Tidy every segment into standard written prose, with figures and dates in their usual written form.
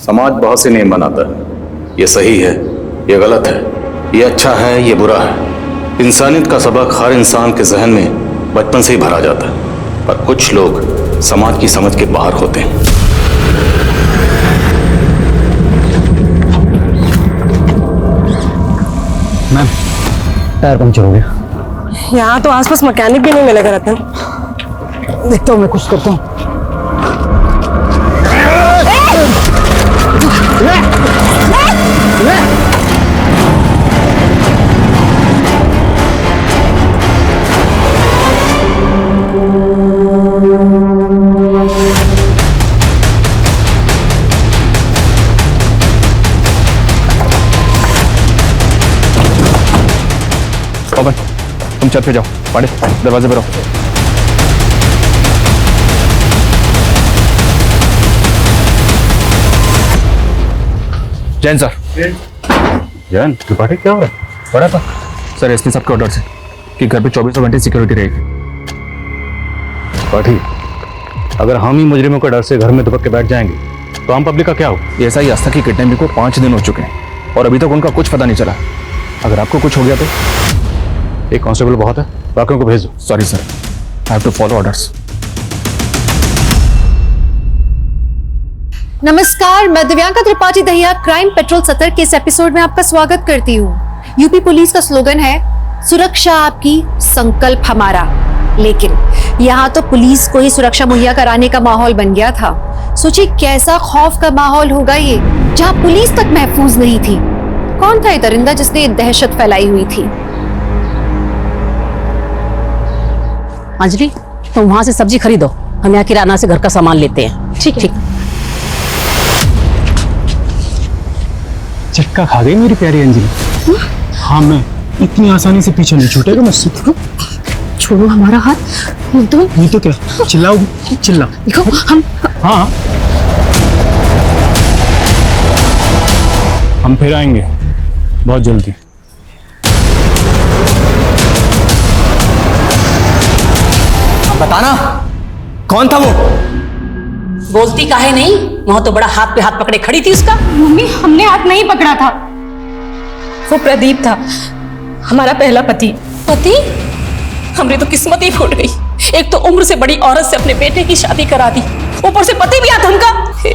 समाज बहुत से नियम बनाता है, ये सही है, ये गलत है, ये अच्छा है, ये बुरा है। इंसानियत का सबक हर इंसान के जहन में बचपन से ही भरा जाता है, पर कुछ लोग समाज की समझ के बाहर होते हैं। मैम, टायर पंचर हो गया। यहाँ तो आसपास मैकेनिक भी नहीं मिलेगा रतन। देखता हूँ, मैं कुछ करता हूँ। पवन, तुम छत पे जाओ, पाड़े दरवाजे पर रहो। जैन सर। जैन, त्रिपाठी क्या हो रहा है? पड़ा था सर, एसपी साहब के ऑर्डर से कि घर पे 24 घंटे सिक्योरिटी रहेगी। त्रिपाठी, अगर हम ही मुजरिमों के डर से घर में दुबक के बैठ जाएंगे तो आम पब्लिक का क्या हो? ऐसा ही आस्था की किडनैपिंग को 5 दिन हो चुके हैं और अभी तक उनका कुछ पता नहीं चला। अगर आपको कुछ हो गया तो? एक कांस्टेबल बहुत है, बाकियों को भेज दो। Sorry sir, I have to follow orders. नमस्कार, मैं दिव्यांका त्रिपाठी दहिया क्राइम पेट्रोल सतर्क के इस एपिसोड में आपका स्वागत करती हूँ। यूपी पुलिस का स्लोगन है सुरक्षा आपकी, संकल्प हमारा। लेकिन यहाँ तो पुलिस को ही सुरक्षा मुहैया कराने का माहौल बन गया था। सोचिए कैसा खौफ का माहौल होगा ये, जहाँ पुलिस तक महफूज नहीं थी। कौन था ये दरिंदा जिसने ये दहशत फैलाई हुई थी? अंजलि, तुम वहां से सब्जी खरीदो, हम यहाँ किराना से घर का सामान लेते हैं। ठीक है। झटका खा गई मेरी प्यारी अंजलि। हाँ, मैं इतनी आसानी से पीछे नहीं छूटेगा मुझसे। छोड़ो हमारा हाथ। नहीं तो क्या, चिल्लाओगी? चिल्ला। देखो हम। हाँ, हम फिर आएंगे बहुत जल्दी। बताना कौन था वो? बोलती काहे नहीं? वहां तो बड़ा हाथ पे हाथ पकड़े खड़ी थी उसका। मम्मी, हमने हाथ नहीं पकड़ा था, वो प्रदीप था, हमारा पहला पति। पति? हमरी तो किस्मत ही फूट गई। एक तो उम्र से बड़ी औरत से अपने बेटे की शादी करा दी, ऊपर से पति भी आता उनका।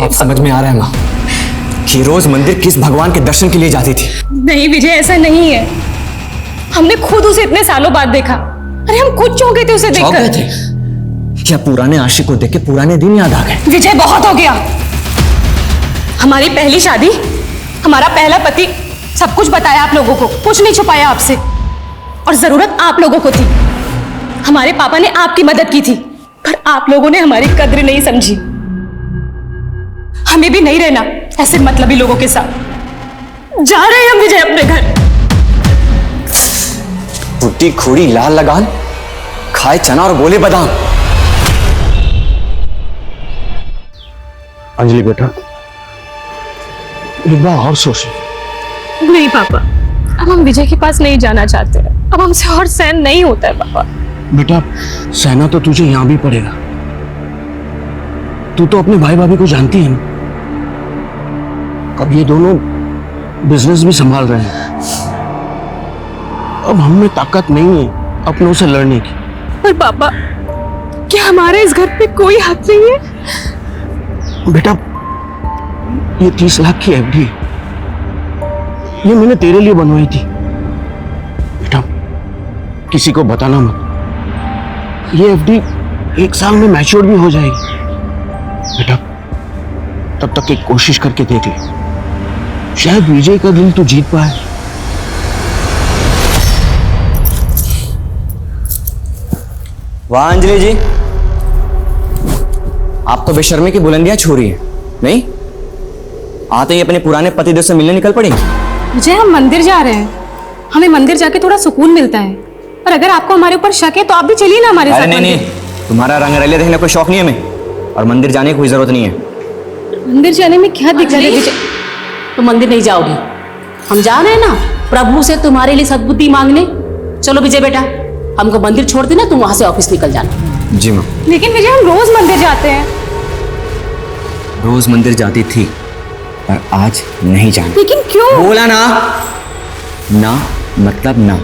अब समझ में आ रहा है माँ कि रोज मंदिर किस भगवान के दर्शन के लिए जाती थी। नहीं विजय, ऐसा नहीं है। हमने खुद उसे इतने सालों बाद देखा। अरे हम खुद चौंके थे उसे चौंक गए देखकर। थे या पुराने आशिक को देख के पुराने दिन याद आ गए? विजय, बहुत हो गया। हमारी पहली शादी, हमारा पहला पति, सब कुछ बताया आप लोगों को, कुछ नहीं छुपाया आपसे। और जरूरत आप लोगों को थी। हमारे पापा ने आपकी मदद की थी, पर आप लोगों ने हमारी कद्र नहीं समझी। हमें भी नहीं रहना ऐसे मतलबी लोगों के साथ। जा रहे हैं हम विजय अपने घर। बुड्ढी खोड़ी लाल लगान, खाए चना और बोले बादाम। अंजलि बेटा, एक बार और सोच। नहीं पापा, अब हम विजय के पास नहीं जाना चाहते हैं। अब हमसे और सहन नहीं होता है पापा। बेटा, सहना तो तुझे यहां भी पड़ेगा। तू तो अपने भाई भाभी को जानती है ना। अब ये दोनों बिजनेस भी संभाल रहे हैं। अब हमें ताकत नहीं है अपनों से लड़ने की। पर पापा, क्या हमारे इस घर पे कोई हक नहीं है? बेटा, ये 30 लाख की एफडी है, ये मैंने तेरे लिए बनवाई थी। बेटा, किसी को बताना मत। ये एफडी 1 साल में मैच्योर भी हो जाएगी। बेटा, तब तक एक कोशिश करके देख ले, शायद विजय का दिल तू जीत पाए। वाह अंजलि जी, आप तो बेशर्मी की बुलंदियां छू रही है। नहीं, आते ही अपने पुराने पतिदेव से मिलने निकल पड़ी। विजय, हम मंदिर जा रहे हैं। हमें मंदिर जाके थोड़ा सुकून मिलता है। और अगर आपको हमारे ऊपर शक है तो आप भी चलिए ना हमारे साथ। अरे नहीं, तुम्हारा रंगरलिया देखने का कोई शौक नहीं है हमें, और मंदिर जाने की कोई जरूरत नहीं है। मंदिर जाने में क्या दिक्कत है विजय? तो मंदिर नहीं जाओगी? हम जा रहे हैं ना प्रभु से तुम्हारे लिए सद्बुद्धि मांगने। चलो विजय बेटा, हमको मंदिर छोड़ देना, तुम वहां से ऑफिस निकल जाना। जी माँ। लेकिन विजय, हम रोज मंदिर जाते हैं। रोज मंदिर जाती थी पर आज नहीं जाना। लेकिन क्यों? बोला ना, ना मतलब ना।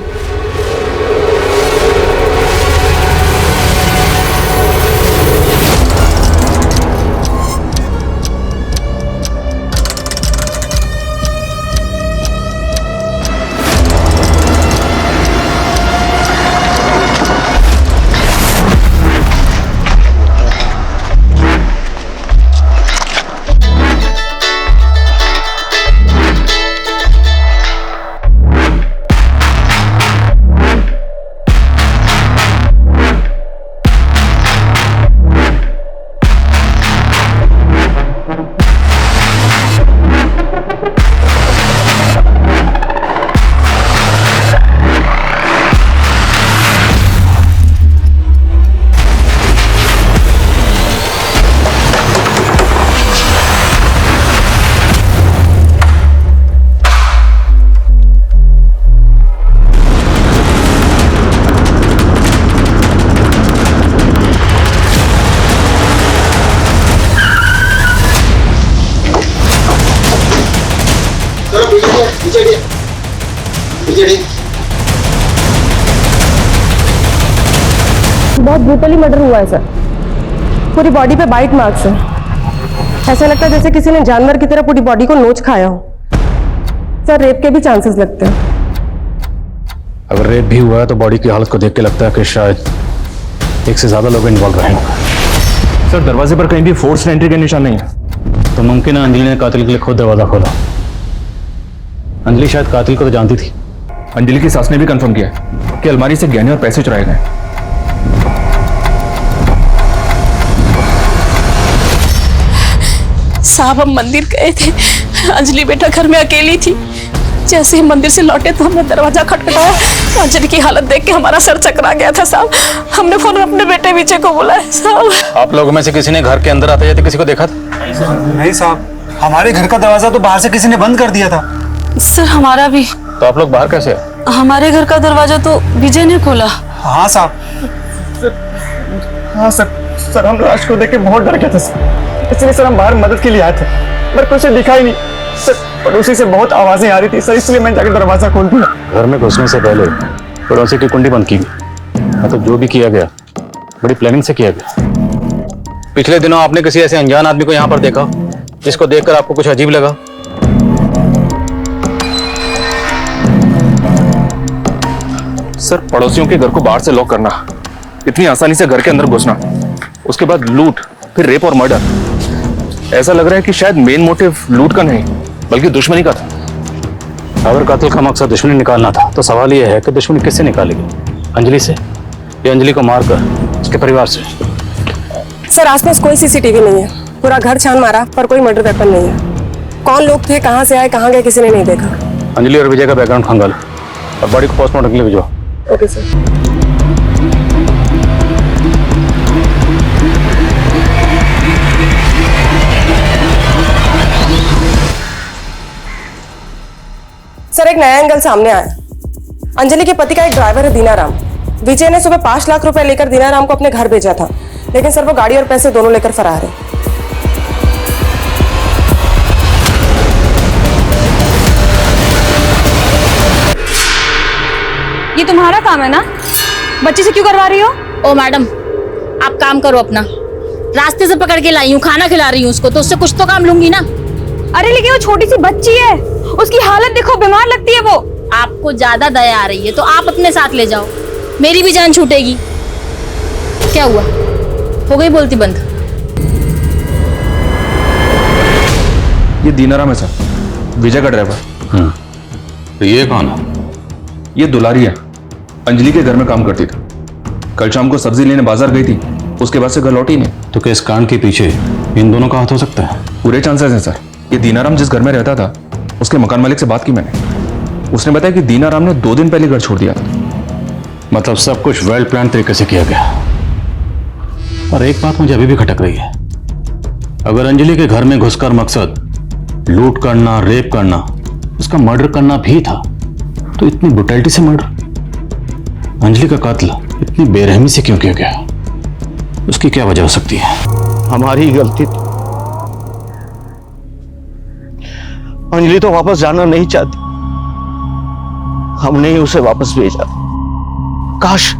बहुत ब्रूटली मर्डर हुआ है सर। पूरी बॉडी पे बाइट मार्क्स है। ऐसा लगता है जैसे किसी ने जानवर की तरह पूरी बॉडी को नोच खाया हो। सर रेप के भी चांसेस लगते हैं। अगर रेप भी हुआ है तो बॉडी की हालत को देख के लगता है कि शायद एक से ज्यादा लोग इन्वॉल्व रहेंगे। सर दरवाजे पर कहीं भी फोर्स एंट्री के निशान नहीं है। तो मुमकिन है अंजलि ने कातिल के लिए खुद दरवाजा खोला। अंजलि शायद कातिल को तो जानती थी। अंजलि की सास ने भी कंफर्म किया है कि अलमारी से गहने और पैसे चुराए गए। साहब हम मंदिर गए थे, अंजलि बेटा घर में अकेली थी। जैसे ही मंदिर से लौटे तो हमने दरवाजा खटखटाया। अंजलि की हालत देख के हमारा सर चकरा गया था साहब। हमने फौरन अपने बेटे विजय को बुलाया साहब। आप लोगों में से किसी ने घर के अंदर आते जाते किसी को देखा था? नहीं साहब, हमारे घर का दरवाजा तो बाहर से किसी ने बंद कर दिया था। सर हमारा भी। तो आप लोग बाहर कैसे आए? हमारे घर का दरवाजा तो विजय ने खोला। हाँ साहब। हाँ सर हम लाश को देख के बहुत डर गए थे सर, इसलिए सर हम बाहर मदद के लिए आए थे, पर कुछ दिखा ही नहीं सर। पड़ोसी से बहुत आवाजें आ रही थी सर, इसलिए मैंने जाकर दरवाजा खोल दिया। घर में घुसने से पहले पड़ोसी की कुंडी बंद की गई। मतलब जो भी किया गया बड़ी प्लानिंग से किया गया। पिछले दिनों आपने किसी ऐसे अनजान आदमी को यहाँ पर देखा जिसको देखकर आपको कुछ अजीब लगा? सर पड़ोसियों के घर को बाहर से लॉक करना, इतनी आसानी से घर के अंदर घुसना, उसके बाद लूट, फिर रेप और मर्डर। ऐसा लग रहा है कि शायद मेन मोटिव लूट का नहीं बल्कि दुश्मनी का था। अगर कातिल का मकसद दुश्मनी निकालना था तो सवाल यह है कि दुश्मनी किससे निकालेगी? अंजलि से या अंजलि को मारकर उसके परिवार से? सर आसपास कोई सीसीटीवी नहीं है। पूरा घर छान मारा पर कोई मर्डर वेपन नहीं है। कौन लोग थे, कहाँ से आए, कहाँ गए, किसी ने नहीं देखा। अंजलि और विजय का बैकग्राउंड खंगालो और बॉडी को पोस्टमार्टम के लिए भिजवाओ। Okay sir. सर एक नया एंगल सामने आया। अंजलि के पति का एक ड्राइवर है दीनाराम। विजय ने सुबह 5 लाख रुपए लेकर दीनाराम को अपने घर भेजा था, लेकिन सर वो गाड़ी और पैसे दोनों लेकर फरार है। ये तुम्हारा काम है ना? बच्चे से क्यों करवा रही हो? ओ मैडम आप काम करो अपना। रास्ते से पकड़ के लाई हूँ, खाना खिला रही हूँ उसको, तो उससे कुछ तो काम लूंगी ना। अरे लेकिन वो छोटी सी बच्ची है, उसकी हालत देखो, बीमार लगती है वो। आपको ज्यादा दया आ रही है तो आप अपने साथ ले जाओ, मेरी भी जान छूटेगी। क्या हुआ, हो गई बोलती बंद? ये दीनाराम है सर, विजय का ड्राइवर। तो ये कौन है? ये दुलारी है, अंजलि के घर में काम करती थी। कल शाम को सब्जी लेने बाजार गई थी, उसके बाद से घर लौटी नहीं। तो क्या इस कांड के पीछे इन दोनों का हाथ हो सकता है? पूरे चांसेस हैं सर। ये दीनाराम जिस घर में रहता था उसके मकान मालिक से बात की मैंने। उसने बताया कि दीनाराम ने 2 दिन पहले घर छोड़ दिया था। मतलब सब कुछ वेल प्लान तरीके से किया गया। और एक बात मुझे अभी भी खटक रही है, अगर अंजलि के घर में घुसकर मकसद लूट करना, रेप करना, उसका मर्डर करना भी था, तो इतनी ब्रुटैलिटी से मर्डर अंजलि का कातिल इतनी बेरहमी से क्यों किया गया? उसकी क्या वजह हो सकती है? हमारी गलती थी। अंजलि तो वापस जाना नहीं चाहती, हमने ही उसे वापस भेजा। काश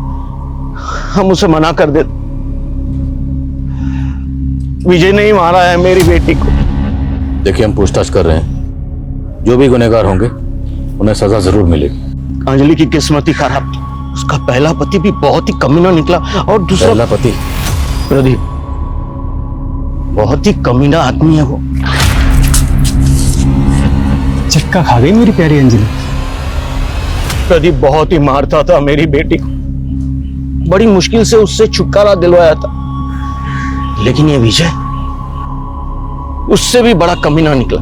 हम उसे मना कर देते। विजय ने ही मारा है मेरी बेटी को। देखिए, हम पूछताछ कर रहे हैं, जो भी गुनहगार होंगे उन्हें सजा जरूर मिलेगी। अंजलि की किस्मत ही खराब थी। उसका पहला पति भी बहुत ही कमीना निकला और दूसरा पहला पति प्रदीप बहुत ही कमीना आदमी है वो। चक्का खा गई मेरी प्यारी अंजलि। प्रदीप बहुत ही मारता था मेरी बेटी को, बड़ी मुश्किल से उससे छुटकारा दिलवाया था। लेकिन ये विजय उससे भी बड़ा कमीना निकला,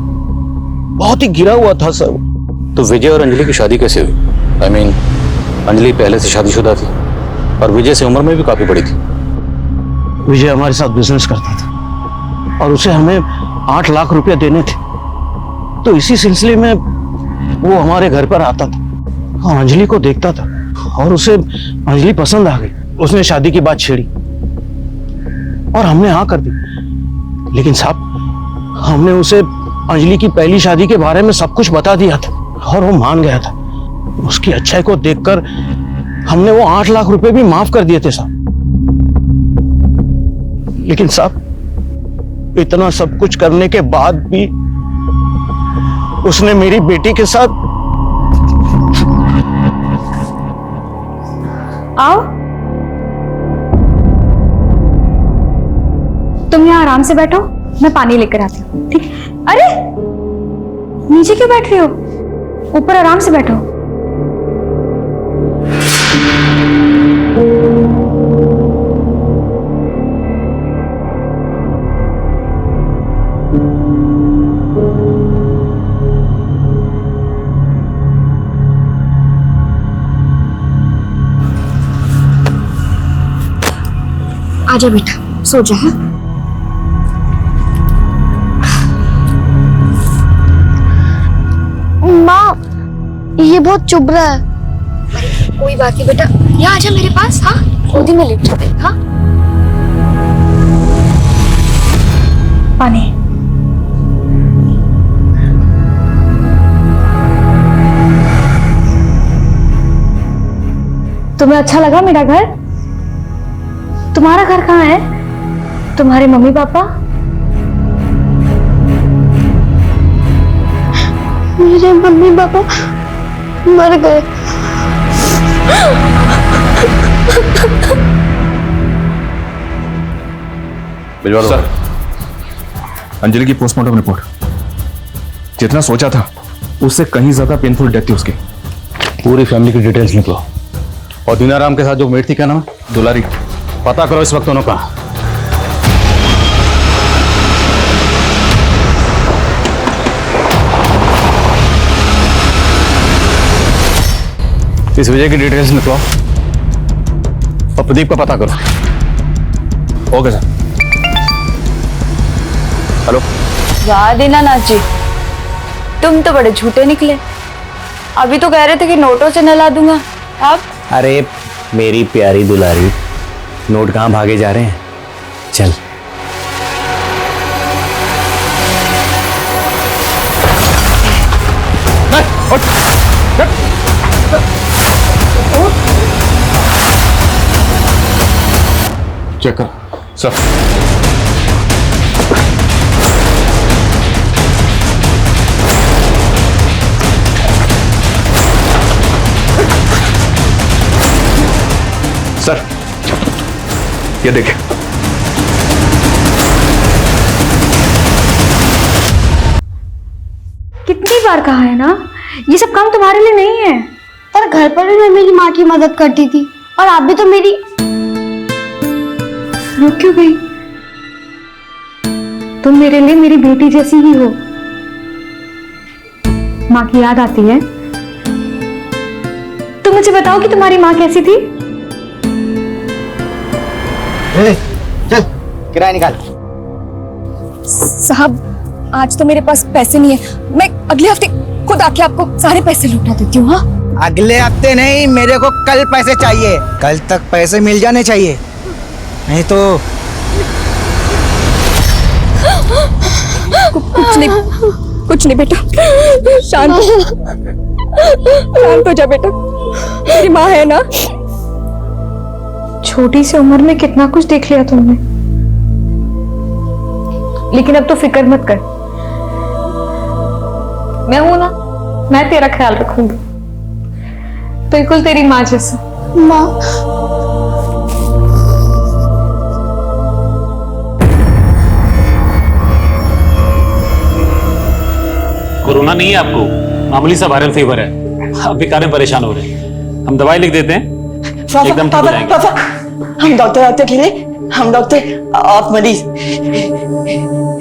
बहुत ही गिरा हुआ था सर। तो विजय और अंजलि की शादी कैसे हुई? I mean, अंजलि पहले से शादीशुदा थी और विजय से उम्र में भी काफी बड़ी थी। विजय हमारे साथ बिजनेस करता था और उसे हमें 8 लाख रुपया देने थे, तो इसी सिलसिले में वो हमारे घर पर आता था और अंजलि को देखता था और उसे अंजलि पसंद आ गई। उसने शादी की बात छेड़ी और हमने हाँ कर दी। लेकिन साहब, हमने उसे अंजलि की पहली शादी के बारे में सब कुछ बता दिया था और वो मान गया था। उसकी अच्छाई को देखकर हमने वो 8 लाख रुपए भी माफ कर दिए थे साहब। लेकिन साहब, इतना सब कुछ करने के बाद भी उसने मेरी बेटी के साथ। आओ, तुम यहाँ आराम से बैठो, मैं पानी लेकर आती हूँ। ठीक? अरे नीचे क्यों बैठ रही हो? ऊपर आराम से बैठो। आजा बेटा, सो जा। हाँ? माँ, ये बहुत चुभ रहा है। कोई बात नहीं बेटा, यहाँ आजा मेरे पास। हाँ, गोदी में लेट जाते। हाँ, पानी। तुम्हें अच्छा लगा मेरा घर? तुम्हारा घर कहाँ है? तुम्हारे मम्मी पापा? मेरे मम्मी पापा मर गए। भिजवा दो। सर, अंजलि की पोस्टमार्टम रिपोर्ट जितना सोचा था उससे कहीं ज्यादा पेनफुल डेथ थी उसकी। पूरी फैमिली की डिटेल्स निकलो। और दीनाराम के साथ जो मेट थी, क्या नाम है? दुलारी। पता करो इस वक्त उन्होंने कहा। इस विजय की डिटेल्स निकलो और प्रदीप का पता करो। Okay sir. हेलो। वाह दीनानाथ जी, तुम तो बड़े झूठे निकले। अभी तो कह रहे थे कि नोटों से नहला दूंगा, अब? अरे मेरी प्यारी दुलारी, नोट कहाँ भागे जा रहे हैं? चल। चेक कर। सर। सर, ये देखिए। कितनी बार कहा है ना, ये सब काम तुम्हारे लिए नहीं है। पर घर पर भी मैं मेरी माँ की मदद करती थी और आप भी तो मेरी। रुक क्यों गई? तुम मेरे लिए मेरी बेटी जैसी ही हो। माँ की याद आती है? तुम मुझे बताओ कि तुम्हारी माँ कैसी थी? चल, किराया निकाल। साहब, आज तो मेरे पास पैसे नहीं है। मैं अगले हफ्ते खुद आके आपको सारे पैसे लौटा देती हूँ। हाँ, अगले हफ्ते नहीं, मेरे को कल पैसे चाहिए। कल तक पैसे मिल जाने चाहिए, नहीं तो कुछ नहीं, कुछ नहीं बेटा, शांत शांत हो जा बेटा, तेरी माँ है ना। छोटी सी उम्र में कितना कुछ देख लिया तुमने, लेकिन अब तो फिक्र मत कर, मैं हूं ना, मैं तेरा ख्याल रखूंगी, बिल्कुल तेरी माँ जैसा। माँ, कोरोना नहीं है आपको, मामूली सा वायरल फीवर है, आप बेकार में परेशान हो रहे हैं। हम दवाई लिख देते हैं, एकदम ठीक हो जाएंगे। हम डॉक्टर आते के लिए, हम डॉक्टर, आप मरीज।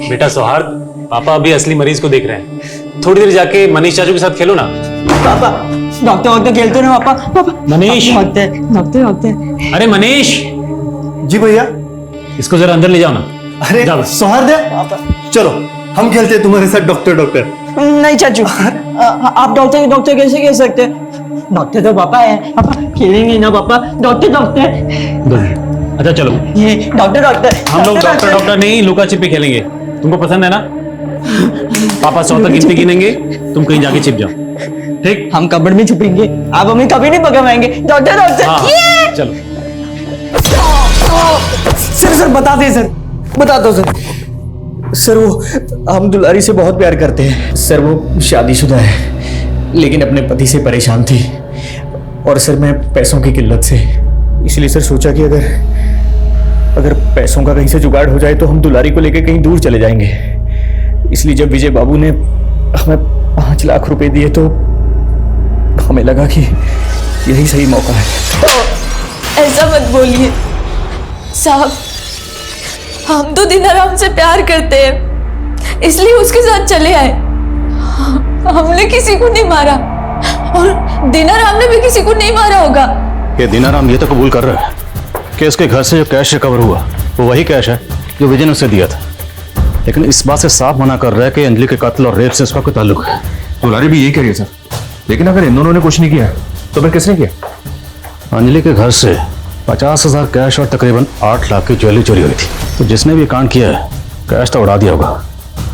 बेटा सौहार्द, पापा अभी असली मरीज को देख रहे हैं, थोड़ी देर जाके मनीष चाचू के साथ खेलो ना। पापा डॉक्टर वॉक्टर खेलते ना पापा। पापा मनीष, डॉक्टर डॉक्टर डॉक्टर। अरे मनीष जी भैया। इसको जरा अंदर ले जाओ ना। अरे सौहार्द, चलो हम खेलते हैं तुम्हारे साथ डॉक्टर डॉक्टर। नहीं चाचू, आप डॉक्टर डॉक्टर कैसे कह सकते हैं? डॉक्टर तो पापा है, पापा खेलेंगे ना पापा, डॉक्टर डॉक्टर। अच्छा चलो, ये डॉक्टर डॉक्टर। हम लोग डॉक्टर डॉक्टर नहीं, लुका छिपी खेलेंगे, तुमको पसंद है ना? पापा 100 तक गिनती गिनेंगे, तुम कहीं जाके छिप जाओ, ठीक? हम कबड़ में छुपेंगे, आप हमें कभी नहीं पकड़ पाएंगे। Doctor doctor. हाँ, चलो। सर बता दे सर, बता दो सर। सर वो हम दुलारी से बहुत प्यार करते हैं। सर वो शादीशुदा है, लेकिन अपने पति से परेशान थी, और सर मैं पैसों की किल्लत से, इसलिए सर सोचा कि अगर पैसों का कहीं से जुगाड़ हो जाए तो हम दुलारी को लेकर कहीं दूर चले जाएंगे। इसलिए जब विजय बाबू ने हमें 5 लाख रुपए दिए तो हमें लगा कि यही सही मौका है। ऐसा मत बोलिए साहब, हम तो दिनाराम से प्यार करते हैं, इसलिए उसके साथ चले आए। हमने किसी को नहीं मारा, और दिनाराम ने भी किसी को नहीं मारा होगा। ये दिनाराम ये तो कबूल कर रहा है कि उसके घर से जो कैश रिकवर हुआ वो वही कैश है जो विजय ने उसे दिया था, लेकिन इस बात से साफ मना कर रहा है कि अंजलि के कत्ल और रेप से उसका कोई ताल्लुक है। दुलारी भी यही करिए सर, लेकिन अगर इन दोनों ने कुछ नहीं किया तो फिर किसने किया? अंजलि के घर से 50,000 कैश और तकरीबन 8 लाख की ज्वेलरी चोरी हुई थी, तो जिसने भी कांड किया है कैश तो उड़ा दिया होगा,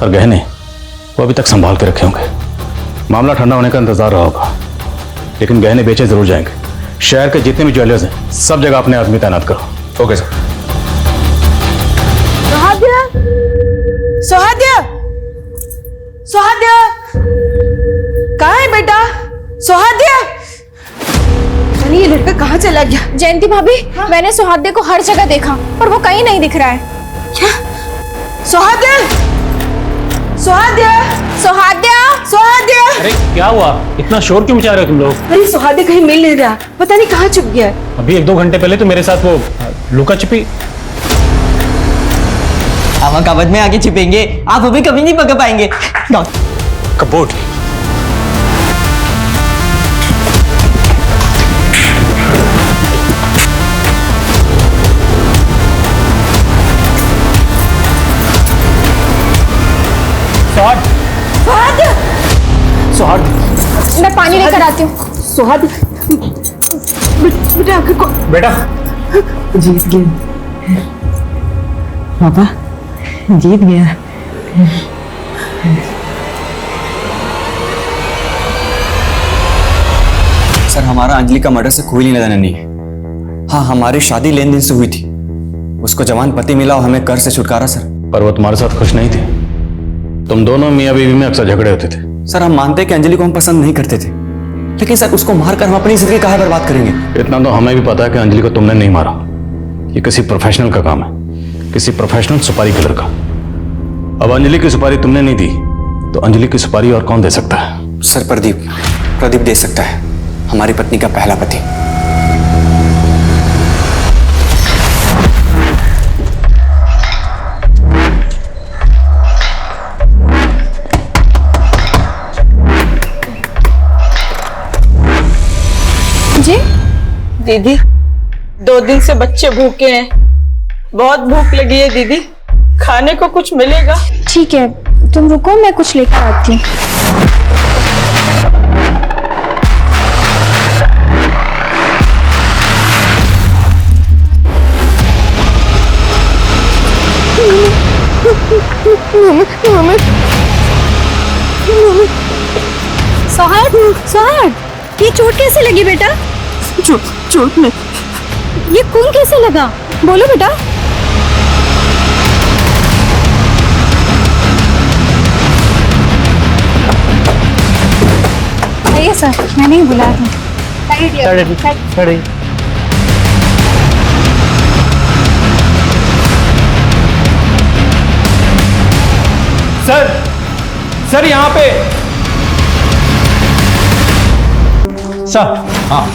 और गहने वो अभी तक संभाल के रखे होंगे। मामला ठंडा होने का इंतजार रहा होगा, लेकिन गहने बेचे जरूर जाएंगे। शहर के जितने भी ज्वेलर्स हैं सब जगह अपने आदमी तैनात करो। Okay sir. सुहाद्या, सुहाद्या, सुहाद्या, कहाँ है बेटा? सुहाद्या, अरे ये लड़का कहाँ चला गया? जयंती भाभी, मैंने सुहाद्या को हर जगह देखा पर वो कहीं नहीं दिख रहा है। क्या? सुहाद्या, सुहाद्या, सुहाद्या, सुहाद्या। अरे क्या हुआ, इतना शोर क्यों मचा रहे हो तुम लोग? अरे सुहाद्या कहीं मिल नहीं रहा, पता नहीं कहाँ छुप गया। अभी 1-2 घंटे पहले तो मेरे साथ वो लुका छिपी। हम कबड में आके छिपेंगे, आप हमें कभी नहीं पकड़ पाएंगे। कबोर्ड। सौहार्द, मैं पानी लेकर आती हूँ। सुहाद्या, बेटा आपको बेटा जीत गए पापा, जीत गया। सर हमारा अंजलि का मर्डर से कोई लेना देना नहीं है। हाँ, हमारी शादी लेन देन से हुई थी, उसको जवान पति मिला और हमें कर से छुटकारा सर। पर वो तुम्हारे साथ खुश नहीं थी, तुम दोनों मियाँ बीवी में अक्सर झगड़े होते थे। सर हम मानते हैं कि अंजलि को हम पसंद नहीं करते थे, लेकिन सर उसको मारकर हम अपनी जिंदगी कहाँ बर्बाद करेंगे? इतना तो हमें भी पता है कि अंजलि को तुमने नहीं मारा, ये किसी प्रोफेशनल का काम है, किसी प्रोफेशनल सुपारी किलर का। अब अंजलि की सुपारी तुमने नहीं दी तो अंजलि की सुपारी और कौन दे सकता है? सर प्रदीप दे सकता है, हमारी पत्नी का पहला पति। जी दीदी, 2 दिन से बच्चे भूखे हैं, बहुत भूख लगी है दीदी, खाने को कुछ मिलेगा? ठीक है, तुम रुको, मैं कुछ लेकर आती हूँ। सोहाग, ये चोट कैसे लगी बेटा? चोट में ये खून कैसे लगा? बोलो बेटा। आइए सर, मैंने ही बुलाया था। सर यहाँ पे। सर, हाँ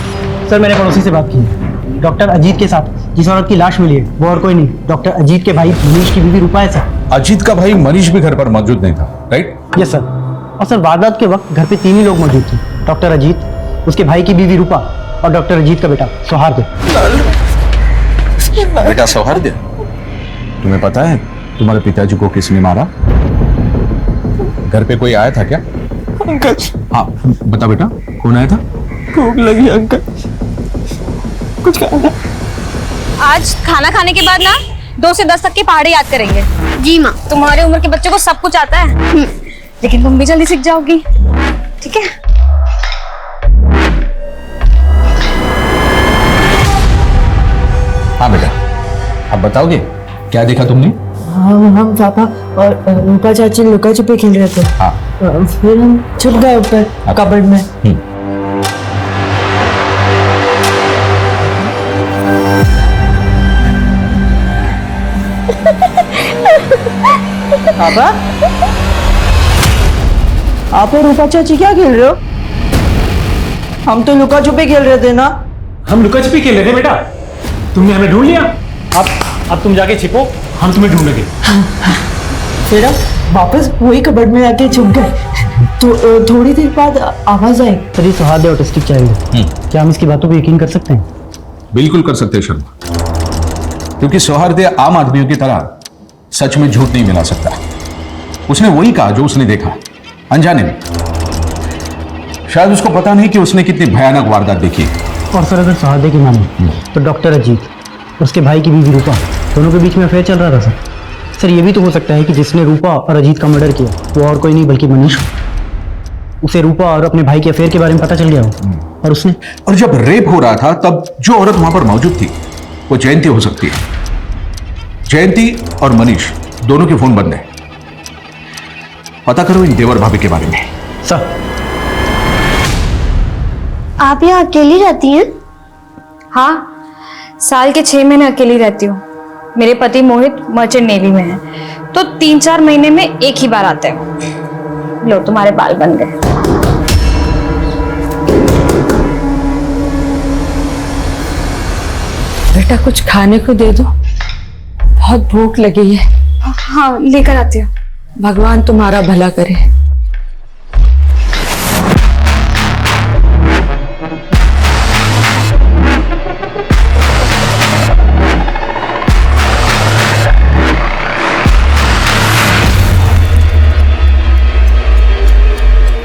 सर मैंने पड़ोसी से बात की है। डॉक्टर अजीत के साथ जिस औरत की लाश मिली है वो और कोई नहीं, डॉक्टर अजीत के भाई मनीष की बीवी रूपा है सर। अजीत का भाई मनीष भी घर पर मौजूद नहीं था, राइट? Yes sir. और सर वारदात के वक्त घर पे 3 ही लोग मौजूद थे, डॉक्टर अजीत, उसके भाई की बीवी रूपा और डॉक्टर अजीत का बेटा सौहार्द। बेटा सौहार्द, तुम्हें पता है तुम्हारे पिताजी को किसने मारा? घर पे कोई आया था क्या? अंकल। हाँ बता बेटा, कौन आया था? भूख लगी अंकल, कुछ खाना। आज खाना खाने के बाद ना 2 से 10 तक की पहाड़ी याद करेंगे। जी माँ। तुम्हारे उम्र के बच्चों को सब कुछ आता है, लेकिन तुम भी जल्दी सीख जाओगी, ठीक है? हाँ बेटा, अब बताओगे क्या देखा तुमने? हम पापा और रूपा चाची लुका छुपी खेल रहे थे। हाँ। फिर हम छुप गए ऊपर कबर्ड में। पापा, आप और रूपा चाची क्या खेल रहे हो? हम तो लुका छुपी खेल रहे थे ना। हम लुका छुपी खेल रहे थे बेटा, तुमने हमें ढूंढ लिया। अब तुम जाके छिपो, हम तुम्हें ढूंढेंगे। फिर हम वापस वही कबर्ड में आके छुप गए। तो थोड़ी देर बाद आवाज आई। सर ये सौहार्द ऑटिस्टिक चाइल्ड है, क्या हम इसकी बातों पर यकीन कर सकते हैं? बिल्कुल कर सकते हैं शर्मा, क्योंकि सौहार्द आम आदमियों की तरह सच में झूठ नहीं मिला सकता। उसने वही कहा जो उसने देखा, अनजाने में। शायद उसको पता नहीं कि उसने कितनी भयानक वारदात देखी। और सर अगर सौहार्द की माने तो डॉक्टर अजीत, उसके भाई की बीवी रूपा, दोनों के बीच में अफेयर चल रहा था सर। सर ये भी तो हो सकता है कि जिसने रूपा और अजीत का मर्डर किया वो और कोई नहीं बल्कि मनीष। उसे रूपा और अपने भाई के अफेयर के बारे में पता चल गया हो और उसने। और जब रेप हो रहा था तब जो औरत वहां पर मौजूद थी वो जयंती हो सकती है। जयंती और मनीष दोनों के फोन बंद है। पता करो इन देवर भाभी के बारे में। सर आप यहाँ अकेली रहती हैं? हाँ, साल के 6 महीने अकेली रहती हूँ। मेरे पति मोहित मर्चेंट नेवी में है, तो 3-4 महीने में एक ही बार आते हैं। लो तुम्हारे बाल बन गए। बेटा कुछ खाने को दे दो, बहुत भूख लगी है। हाँ लेकर आती हूँ। भगवान तुम्हारा भला करे।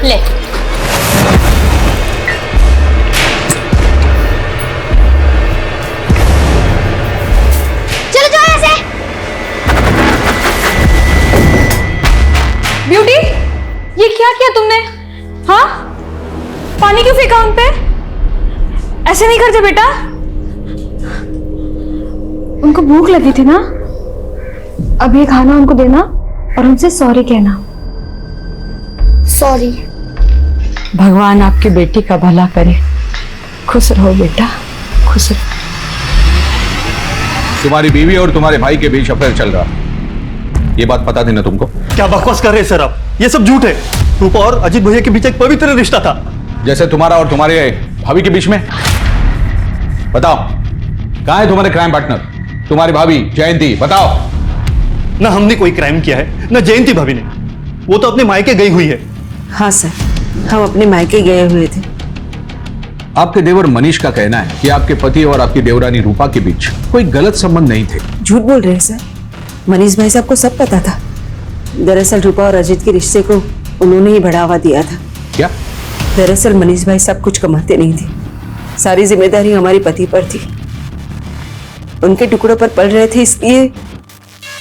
ले चलो जाओ यहाँ से। ब्यूटी, ये क्या किया तुमने? हाँ, पानी क्यों फेंका उन पे? ऐसे नहीं करते बेटा। उनको भूख लगी थी ना, अब ये खाना उनको देना और उनसे सॉरी कहना। सॉरी। भगवान आपकी बेटी का भला करे। खुश रहो बेटा, खुश रहो। तुम्हारी बीवी और तुम्हारे भाई के बीच अफेयर चल रहा, ये बात पता थी ना तुमको? क्या बकवास कर रहे हैं सर आप? ये सब झूठ है। रूपा और अजीत भैया के बीच एक पवित्र रिश्ता था, जैसे तुम्हारा और तुम्हारे भाभी के बीच में। बताओ कहाँ है तुम्हारे क्राइम पार्टनर, तुम्हारी भाभी जयंती? बताओ। ना हमने कोई क्राइम किया है ना जयंती भाभी ने, वो तो अपने मायके गई हुई है। हाँ सर, हम अपने मायके गए हुए थे। आपके देवर मनीष का कहना है कि आपके पति और आपकी देवरानी रूपा के बीच कोई गलत संबंध नहीं थे। झूठ बोल रहे हैं सर, मनीष भाई साहब को सब पता था। दरअसल रूपा और अजीत के रिश्ते को उन्होंने ही बढ़ावा दिया था। क्या? दरअसल मनीष भाई साहब कुछ कमाते नहीं थे, सारी जिम्मेदारी हमारे पति पर थी। उनके टुकड़ों पर पल रहे थे, इसलिए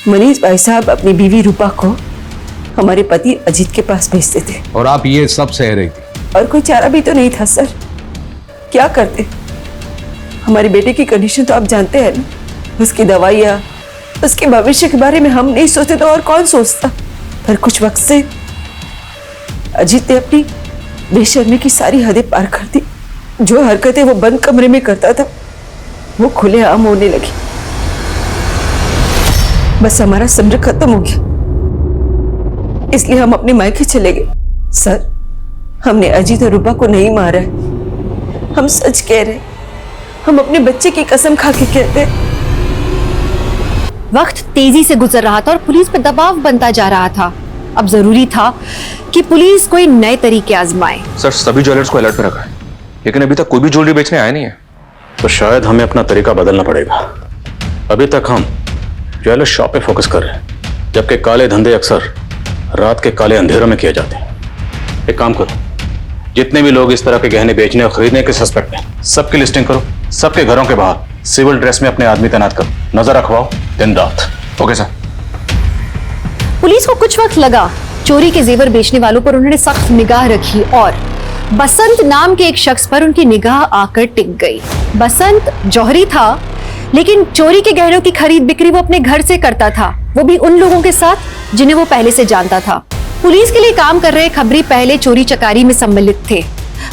मनीष भाई साहब अपनी बीवी रूपा को हमारे पति अजीत के पास भेजते थे। और आप ये सब सह रही थी? और कोई चारा भी तो नहीं था सर। क्या करते? हमारे बेटे की कंडीशन तो आप जानते हैं ना, उसकी दवाइयाँ, उसके भविष्य के बारे में हम नहीं सोचते तो और कौन सोचता। पर कुछ वक्त से अजीत ने अपनी बेशर्मी की सारी हदें पार कर दी। जो हरकतें वो बंद कमरे में करता था वो खुलेआम होने लगी। बस हमारा सब्र खत्म हो गया, इसलिए हम अपने मायके चले गए। सर, हमने अजीत और रूपा को नहीं मारा है, हम सच कह रहे, हम अपने बच्चे की कसम खा के कहते हैं। वक्त तेजी से गुजर रहा था और पुलिस पर दबाव बनता जा रहा था। अब जरूरी था कि पुलिस कोई नए तरीके आजमाए। सर, सभी ज्वेलर्स को अलर्ट पे रखा है, लेकिन अभी तक कोई भी ज्वेलरी बेचने आया नहीं है। तो शायद हमें अपना तरीका बदलना पड़ेगा। अभी तक हम ज्वेलर शॉप पे फोकस कर रहे हैं, जबकि काले धंधे अक्सर रात के काले अंधेरों में किए जाते हैं। एक काम करो, जितने भी लोग इस तरह के गहने बेचने और खरीदने के सस्पेक्ट हैं, सबकी लिस्टिंग करो। सबके घरों के बाहर सिविल ड्रेस में अपने आदमी तैनात करो, नजर रखवाओ दिन रात। Okay sir. पुलिस को कुछ वक्त लगा। चोरी के जेवर बेचने वालों पर उन्होंने सख्त निगाह रखी और बसंत नाम के एक शख्स पर उनकी निगाह आकर टिक गई। बसंत जौहरी था, लेकिन चोरी के गहनों की खरीद बिक्री वो अपने घर से करता था, वो भी उन लोगों के साथ जिन्हें वो पहले से जानता था। पुलिस के लिए काम कर रहे खबरी पहले चोरी चकारी में सम्मिलित थे।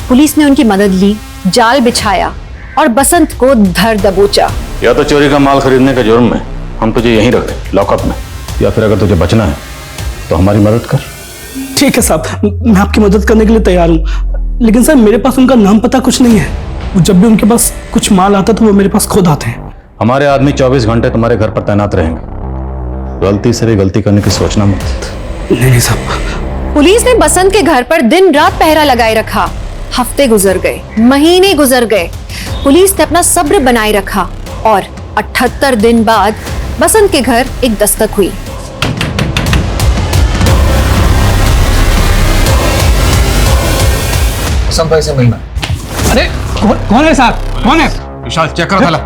पुलिस ने उनकी मदद ली, जाल बिछाया और बसंत को धर दबोचा। या तो चोरी का माल खरीदने के जुर्म में हम तुझे यहीं रख दें लॉकअप में, या फिर अगर तुझे बचना है तो हमारी मदद कर। ठीक है साहब, मैं आपकी मदद करने के लिए तैयार हूँ, लेकिन सर मेरे पास उनका नाम पता कुछ नहीं है। जब भी उनके पास कुछ माल आता तो वो मेरे पास खुद आते हैं। हमारे आदमी 24 घंटे तुम्हारे घर पर तैनात रहेंगे, गलती से भी गलती करने की सोचना मत। नहीं साहब। पुलिस ने बसंत के घर पर दिन रात पहरा लगाए रखा। हफ्ते गुजर गए, महीने गुजर गए, पुलिस ने अपना सब्र बनाए रखा और 78 दिन बाद बसंत के घर एक दस्तक हुई। बसंत भाई से मिलना। अरे कौन है साहब? कौन है? विशाल, चेक करो थाला।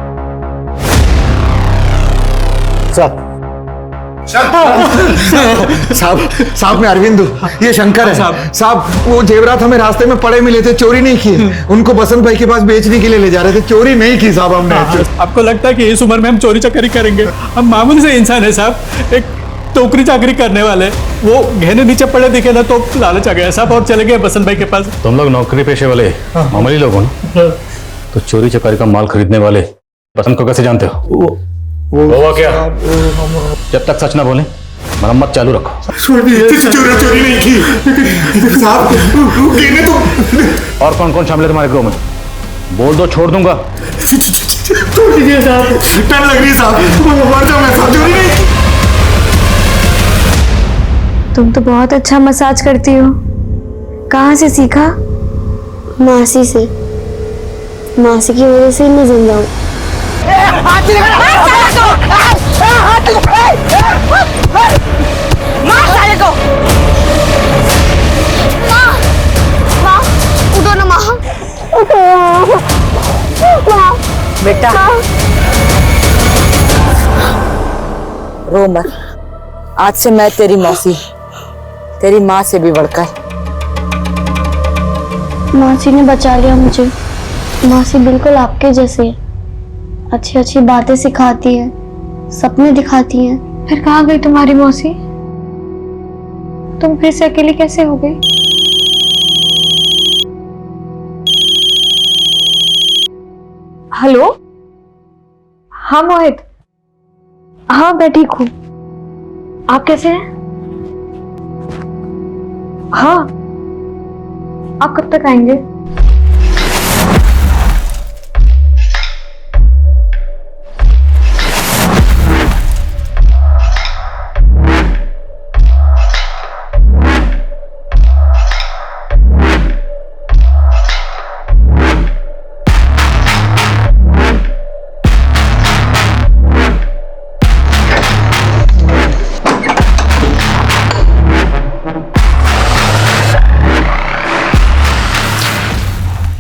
साहब मैं अरविंद हूँ, ये शंकर है। साहब वो जेवरात हमें रास्ते में पड़े मिले थे, चोरी नहीं किए। उनको बसंत भाई के पास बेचने के लिए ले जा रहे थे, चोरी नहीं की साहब हमने। आपको लगता है कि इस उम्र में हम चोरी चकारी करेंगे? हम मामूली से इंसान है साहब, एक टोकरी चाकरी करने वाले। वो गहने नीचे पड़े दिखे ना तो लालच आ गया साहब और चले गए बसंत भाई के पास। तुम लोग नौकरी पेशे वाले मामूली लोग हो ना, तो चोरी चकारी का माल खरीदने वाले बसंत को कैसे जानते हो? वो क्या? जब तक सच ना बोले मरम्मत चालू रखो। चोरी नहीं की साहब, तो और कौन कौन शामिल है तुम्हारे ग्रोह में? बोल दो, छोड़ दूंगा। साहब डर लग रही है साहब, मर जाऊं मैं साहब। चोरी नहीं। तुम तो बहुत अच्छा मसाज करती हो, कहाँ से सीखा? मासी से। मासी की वजह से मैं जिंदा हूँ। उठो ना माँ। बेटा रो मत, आज से मैं तेरी मौसी, तेरी माँ से भी बढ़कर। मासी ने बचा लिया मुझे। मासी बिल्कुल आपके जैसे है, अच्छी अच्छी बातें सिखाती है, सपने दिखाती है। फिर कहाँ गई तुम्हारी मौसी? तुम फिर से अकेली कैसे हो गई? हेलो, हाँ मोहित। हाँ मैं ठीक हूँ, आप कैसे हैं? हाँ, आप कब तक आएंगे?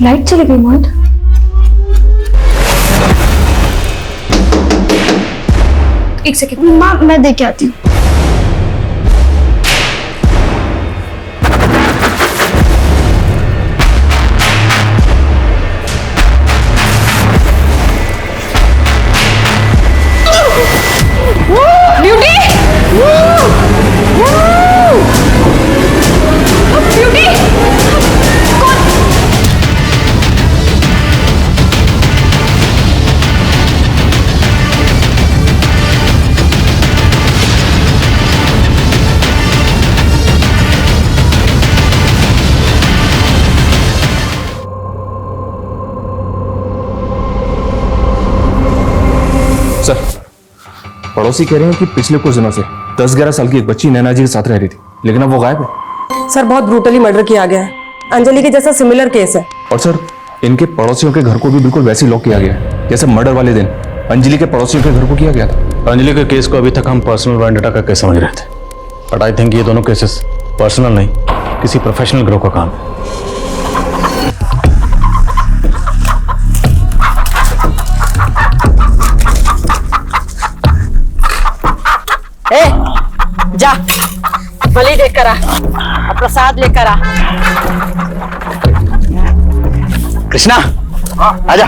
लाइट चली गई मोहित। एक सेकंड माँ, मैं देख के आती हूँ। पड़ोसी कह रहे हैं कि पिछले कुछ दिनों से 10-11 साल की एक बच्ची नैना जी के साथ रह रही थी, लेकिन अब वो गायब है। सर बहुत ब्रूटली मर्डर किया गया है। अंजलि के जैसा सिमिलर केस है। और सर इनके पड़ोसियों के घर को भी बिल्कुल वैसे ही लॉक किया गया है जैसे मर्डर वाले दिन अंजलि के पड़ोसियों के घर को किया गया था। अंजलि के केस को अभी तक हम पर्सनल वेंडेटा का केस समझ रहे थे, बट आई थिंक ये दोनों केसेस पर्सनल नहीं, किसी प्रोफेशनल ग्रुप का काम है। जा बलि लेकर आ और प्रसाद लेकर आ। कृष्णा आजा।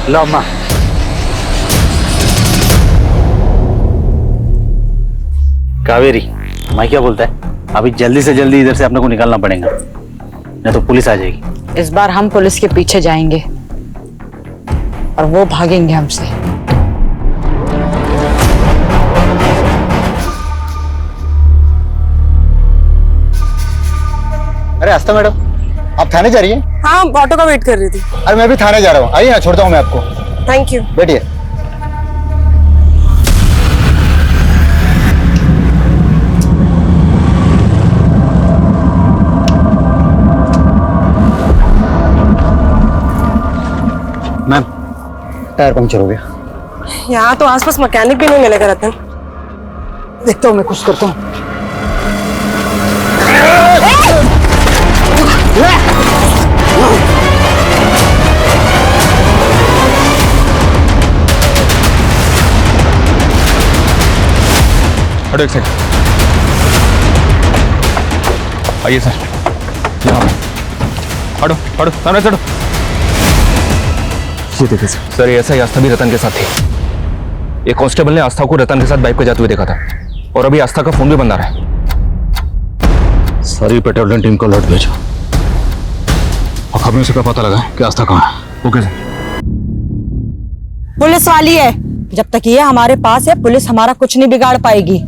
लो अम्मा। कावेरी, मैं क्या बोलता है, अभी जल्दी से जल्दी इधर से अपने को निकालना पड़ेगा, नहीं तो पुलिस आ जाएगी। इस बार हम पुलिस के पीछे जाएंगे और वो भागेंगे हमसे। अरे आस्था मैडम, आप थाने जा रही हैं? हाँ, ऑटो का वेट कर रही थी। अरे मैं भी थाने जा रहा हूँ, आइए ना, छोड़ता हूँ मैं आपको। Thank you. बैठिए। मैम, टायर पंक्चर हो गया। यहाँ तो आसपास मैकेनिक भी नहीं मिलेगा रतन। देखता हूँ मैं कुछ करता हूँ। हटो एक सेकंड। आइए सर, यहाँ हटो हटो, सामने चढ़ो। ये देखिए सर, ये ऐसा ही आस्था भी रतन के साथ थी। एक कांस्टेबल ने आस्था को रतन के साथ बाइक पे जाते हुए देखा था और अभी आस्था का फोन भी बंद आ रहा है। सारी पेट्रोलियम टीम को अलर्ट भेजो और खबरों से क्या पता लगा कि आस्था कहाँ है। Okay sir. पुलिस वाली है, जब तक ये हमारे पास है पुलिस हमारा कुछ नहीं बिगाड़ पाएगी।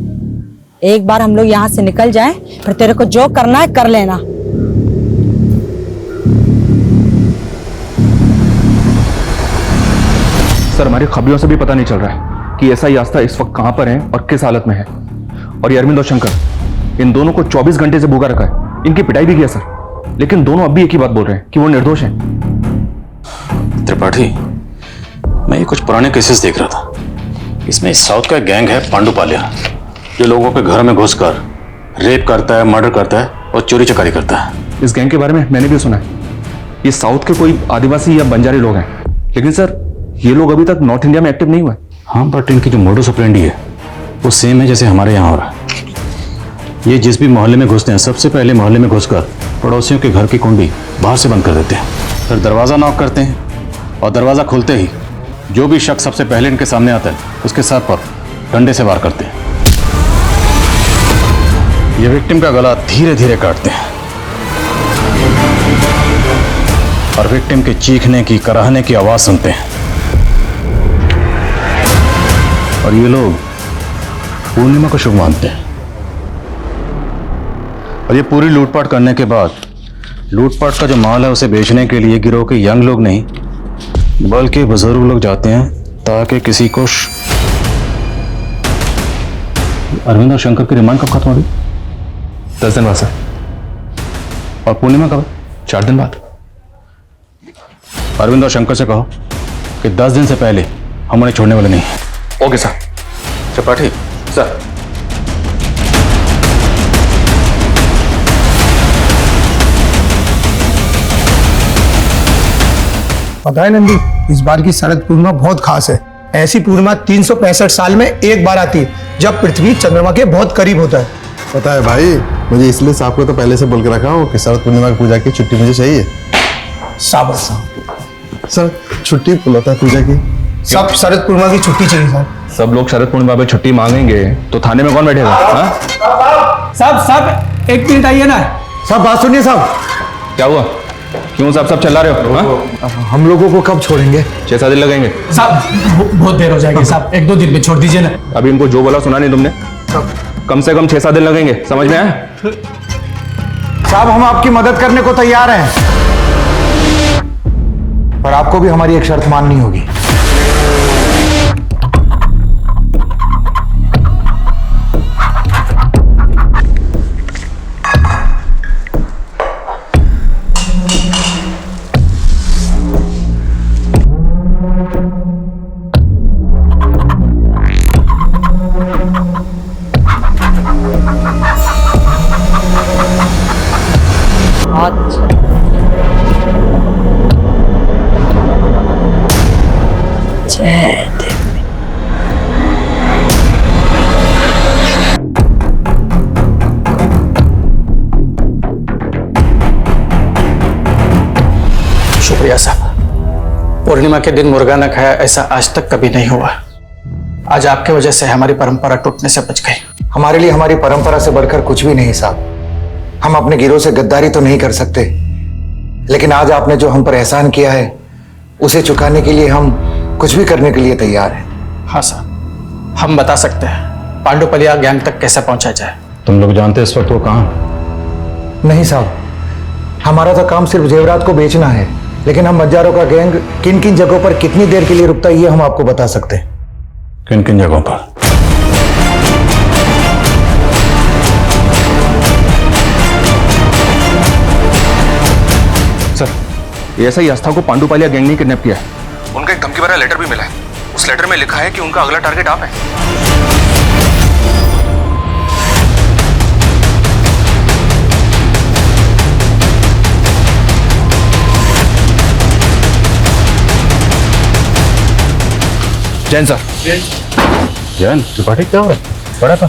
एक बार हम लोग यहाँ से निकल जाएं, फिर तेरे को जो करना है कर लेना। सर हमारी खबरों से भी पता नहीं चल रहा है कि ऐसा ही आस्था इस वक्त कहां पर है और किस हालत में है। और ये अरविंद और शंकर, इन दोनों को 24 घंटे से भूखा रखा है। इनकी पिटाई भी किया सर, लेकिन दोनों अब भी एक ही बात बोल रहे हैं कि वो निर्दोष हैं। त्रिपाठी, मैं ये कुछ पुराने केसेस देख रहा था। इसमें साउथ का एक गैंग है पांडुपाल्या, जो लोगों के घर में घुसकर रेप करता है, मर्डर करता है और चोरी चकारी करता है। इस गैंग के बारे में मैंने भी सुना है। ये साउथ के कोई आदिवासी या बंजारी लोग हैं, लेकिन सर ये लोग अभी तक नॉर्थ इंडिया में एक्टिव नहीं हुए। हाँ, बट इनकी जो मोडस ऑपरेंडी है वो सेम है जैसे हमारे यहाँ हो रहा है। ये जिस भी मोहल्ले में घुसते हैं, सबसे पहले मोहल्ले में घुसकर पड़ोसियों के घर की कुंडी बाहर से बंद कर देते हैं, फिर दरवाज़ा नॉक करते हैं और दरवाज़ा खुलते ही जो भी शख्स सबसे पहले इनके सामने आता है उसके सर पर डंडे से वार करते हैं। ये विक्टिम का गला धीरे धीरे काटते हैं और विक्टिम के चीखने की, कराहने की आवाज़ सुनते हैं। और ये लोग पूर्णिमा को शुभ मानते हैं। और ये पूरी लूटपाट करने के बाद लूटपाट का जो माल है उसे बेचने के लिए गिरोह के यंग लोग नहीं बल्कि बुजुर्ग लोग जाते हैं ताकि किसी को अरविंद और शंकर की रिमांड कब खत्म होगी? 10 दिन बाद सर। और पूर्णिमा कब? 4 दिन बाद। अरविंद और शंकर से कहो कि 10 दिन से पहले हम उन्हें छोड़ने वाले नहीं हैं। Okay sir. त्रिपाठी सर। पता है नंदी, इस बार की शरद पूर्णिमा बहुत खास है। ऐसी पूर्णिमा 365 साल में एक बार आती है, जब पृथ्वी चंद्रमा के बहुत करीब होता है। पता है भाई, मुझे इसलिए साहब को तो पहले से बोल के रखा हूँ कि शरद पूर्णिमा की पूजा की छुट्टी मुझे चाहिए। शाबाश सर, छुट्टी बुलाता है पूजा की। सब शरद पूर्णिमा की छुट्टी चाहिए सर। सब लोग शरद पूर्णिमा पे छुट्टी मांगेंगे तो थाने में कौन बैठेगा? साहब एक मिनट आइए ना। साहब बात सुनिए साहब। क्या हुआ? क्यों साहब सब चिल्ला रहे हो? हाँ? हम लोगों को कब छोड़ेंगे? 6-7 दिन लगेंगे साहब बहुत देर हो जाएगी साहब, 1-2 दिन में छोड़ दीजिए ना। अभी इनको जो बोला सुना नहीं तुमने? कम से कम 6-7 दिन लगेंगे, समझ में आया? साहब हम आपकी मदद करने को तैयार हैं, पर आपको भी हमारी एक शर्त माननी होगी। शुक्रिया साहब। पूर्णिमा के दिन मुर्गा न खाया ऐसा आज तक कभी नहीं हुआ। आज आपके वजह से हमारी परंपरा टूटने से बच गई। हमारे लिए हमारी परंपरा से बढ़कर कुछ भी नहीं साहब। हम अपने गिरोह से गद्दारी तो नहीं कर सकते, लेकिन आज आपने जो हम पर एहसान किया है उसे चुकाने के लिए हम कुछ भी करने के लिए तैयार हैं। हाँ साहब, हम बता सकते हैं पांडुपलिया गैंग तक कैसे पहुंचा जाए। तुम लोग जानते इस वक्त वो कहाँ? नहीं साहब, हमारा तो काम सिर्फ जेवरात को बेचना है, लेकिन हम मज्जारों का गैंग किन किन जगहों पर कितनी देर के लिए रुकता है ये हम आपको बता सकते हैं। किन किन जगहों पर? सर, ये ऐसा ही आस्था को पांडुपालिया गैंग ने किडनैप किया है। उनका एक धमकी भरा लेटर भी मिला है। उस लेटर में लिखा है कि उनका अगला टारगेट आप है। जैन सर। जैन त्रिपाठी क्या हो रहा है? बड़ा था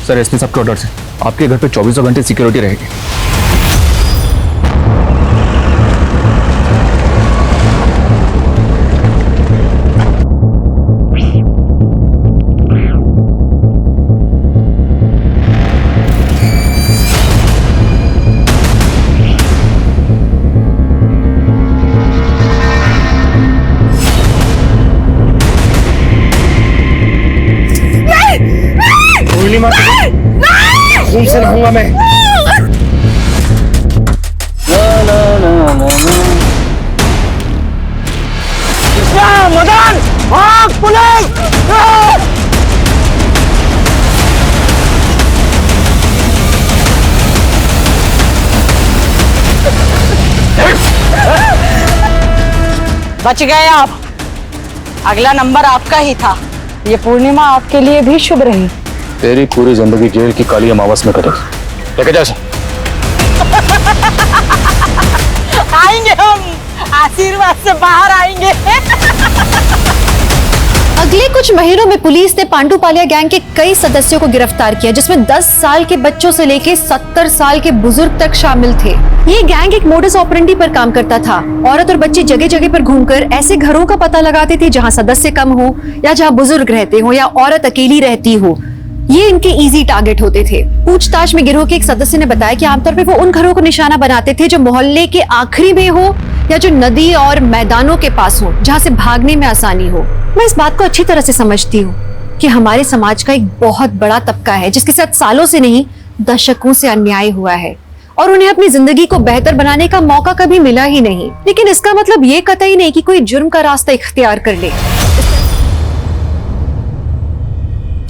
सर, एसपी साहब के ऑर्डर से आपके घर पे 24 घंटे सिक्योरिटी रहेगी। खून से नहाऊंगा मैं। मदन भाग, पुलिस! बच गए आप। अगला नंबर आपका ही था। ये पूर्णिमा आपके लिए भी शुभ रही। तेरी पूरी जिंदगी जेल की काली अमावस में कटेगी। लेके जा। आएंगे हम, आशीर्वाद से बाहर आएंगे। अगले कुछ महीनों में पुलिस ने पांडुपालिया गैंग के कई सदस्यों को गिरफ्तार किया, जिसमें 10 साल के बच्चों से लेकर 70 साल के बुजुर्ग तक शामिल थे। ये गैंग एक मोडस ऑपरेंडी पर काम करता था। औरत और बच्चे जगह जगह पर घूमकर ऐसे घरों का पता लगाते थे जहां सदस्य कम हो या जहां बुजुर्ग रहते हो या औरत अकेली रहती हो। ये इनके इजी टारगेट होते थे। पूछताछ में गिरोह के एक सदस्य ने बताया कि आमतौर पर वो उन घरों को निशाना बनाते थे जो मोहल्ले के आखिरी में हो या जो नदी और मैदानों के पास हो, जहां से भागने में आसानी हो। मैं इस बात को अच्छी तरह से समझती हूँ कि हमारे समाज का एक बहुत बड़ा तबका है जिसके साथ सालों से नहीं दशकों से अन्याय हुआ है और उन्हें अपनी जिंदगी को बेहतर बनाने का मौका कभी मिला ही नहीं। लेकिन इसका मतलब ये कतई नहीं कि कोई जुर्म का रास्ता इख्तियार कर ले।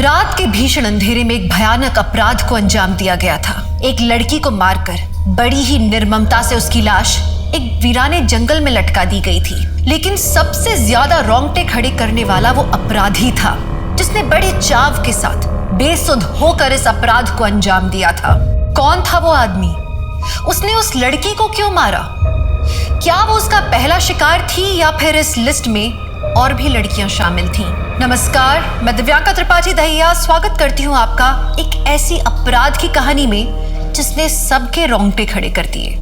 रात के भीषण अंधेरे में एक भयानक अपराध को अंजाम दिया गया था। एक लड़की को मारकर बड़ी ही निर्ममता से उसकी लाश एक वीराने जंगल में लटका दी गई थी। लेकिन सबसे ज्यादा रोंगटे खड़े करने वाला वो अपराधी था जिसने बड़े चाव के साथ बेसुध होकर इस अपराध को अंजाम दिया था। कौन था वो आदमी? उसने उस लड़की को क्यों मारा? क्या वो उसका पहला शिकार थी या फिर इस लिस्ट में और भी लड़कियां शामिल थीं? नमस्कार, मैं दिव्यांका त्रिपाठी दहिया स्वागत करती हूँ आपका एक ऐसी अपराध की कहानी में जिसने सबके रोंगटे खड़े कर दिए।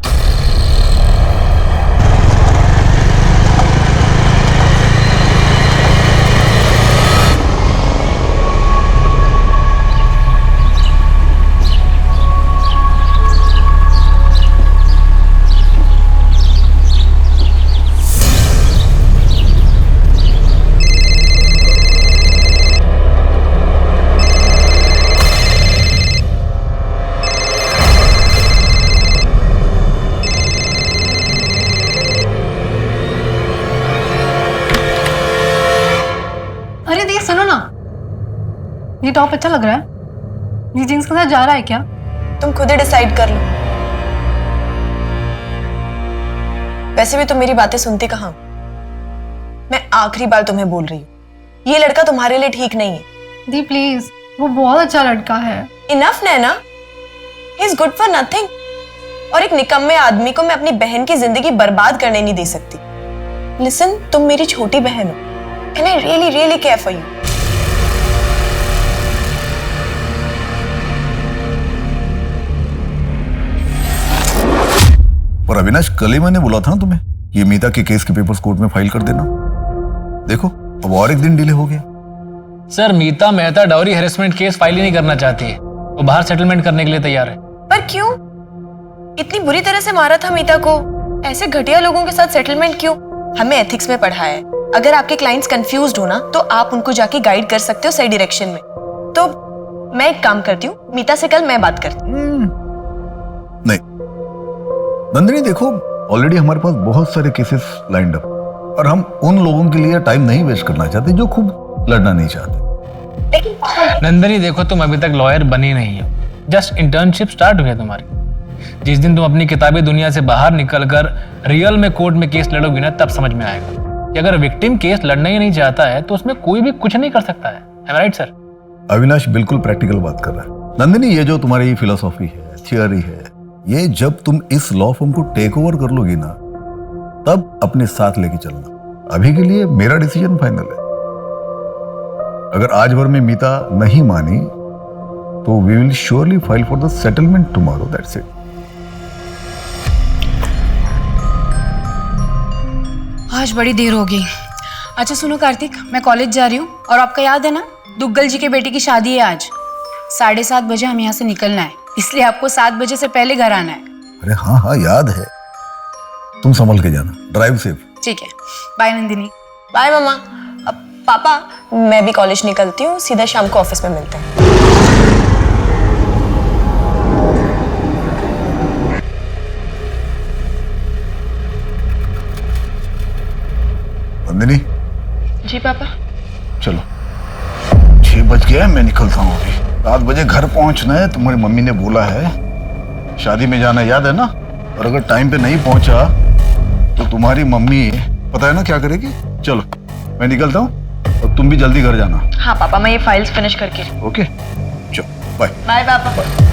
सुनो ना, ये टॉप अच्छा लग रहा है, ये जीन्स के साथ जा रहा है क्या? तुम खुद ही डिसाइड कर लो। वैसे भी तुम मेरी बातें सुनती कहाँ? मैं आखिरी बार तुम्हें बोल रही हूँ, ये लड़का तुम्हारे लिए ठीक नहीं है। दी प्लीज, वो बहुत अच्छा लड़का है। Enough Naina, he is good for nothing. और एक निकम्मे आदमी को मैं अपनी बहन की जिंदगी बर्बाद करने नहीं दे सकती। लिसन, तुम मेरी छोटी बहन हो and I really really care for you. पर अविनाश, कल ही मैंने बोला था ना तुम्हें, ये मीता के केस के पेपर्स कोर्ट में फाइल कर देना। देखो अब और एक दिन डिले हो गया। Sir, Meeta Mehta dowry harassment case file ही नहीं करना चाहती है, वो बाहर सेटलमेंट करने के लिए तैयार है। पर क्यों? इतनी बुरी तरह से मारा था मीता को, ऐसे घटिया लोगों के साथ सेटलमेंट क्यों? हमें एथिक्स में पढ़ाया है, अगर आपके क्लाइंट्स कंफ्यूज्ड हो ना तो आप उनको जाके गाइड कर सकते हो सही डायरेक्शन में। तो मैं एक काम करती हूँ, मीता से कल मैं बात करती हूँ। नहीं नंदिनी, देखो ऑलरेडी हमारे पास बहुत सारे केसेस लाइंड अप, और हम उन लोगों के लिए टाइम नहीं वेस्ट करना चाहते जो खूब लड़ना नहीं चाहते। नंदिनी देखो, तुम अभी तक लॉयर बनी नहीं हो, जस्ट इंटर्नशिप स्टार्ट हुई है तुम्हारी। जिस दिन तुम अपनी किताबी दुनिया से बाहर निकलकर रियल में कोर्ट में केस लड़ोगी ना, तब समझ में आएगा कि अगर विक्टिम केस लड़ना ही नहीं चाहता है तो उसमें कोई भी कुछ नहीं कर सकता है। Right sir? अविनाश बिल्कुल प्रैक्टिकल बात कर रहा है। नंदिनी, ये जो तुम्हारी फिलोसॉफी है, थियरी है, ये जब तुम इस लॉ फॉर्म को टेक ओवर कर लोगी ना, तब अपने साथ लेके चलना। अभी के लिए मेरा डिसीजन फाइनल है। अगर आज भर में मीता नहीं मानी तो we will surely file for the settlement tomorrow, that's it. आज बड़ी देर हो गई। अच्छा सुनो कार्तिक, मैं कॉलेज जा रही हूँ, और आपका याद है ना, दुग्गल जी के बेटे की शादी है आज। 7:30 बजे हम यहाँ से निकलना है, इसलिए आपको 7 बजे से पहले घर आना है। अरे हाँ हाँ याद है, तुम संभल के जाना, ड्राइव सेफ। ठीक है, बाय नंदिनी। बाय मामा। अब पापा, मैं भी कॉलेज निकलती हूँ, सीधा शाम को ऑफिस में मिलते हैं। नंदिनी। जी पापा। चलो 6 बज गया है, मैं निकलता हूँ अभी। 7 बजे घर पहुंचना है, तुम्हारी मम्मी ने बोला है। शादी में जाना याद है ना? और अगर टाइम पे नहीं पहुंचा तो तुम्हारी मम्मी पता है ना क्या करेगी। चलो मैं निकलता हूँ, और तुम भी जल्दी घर जाना। हाँ पापा, मैं ये फाइल्स फिनिश करके। ओके चलो बाय। बाय पापा।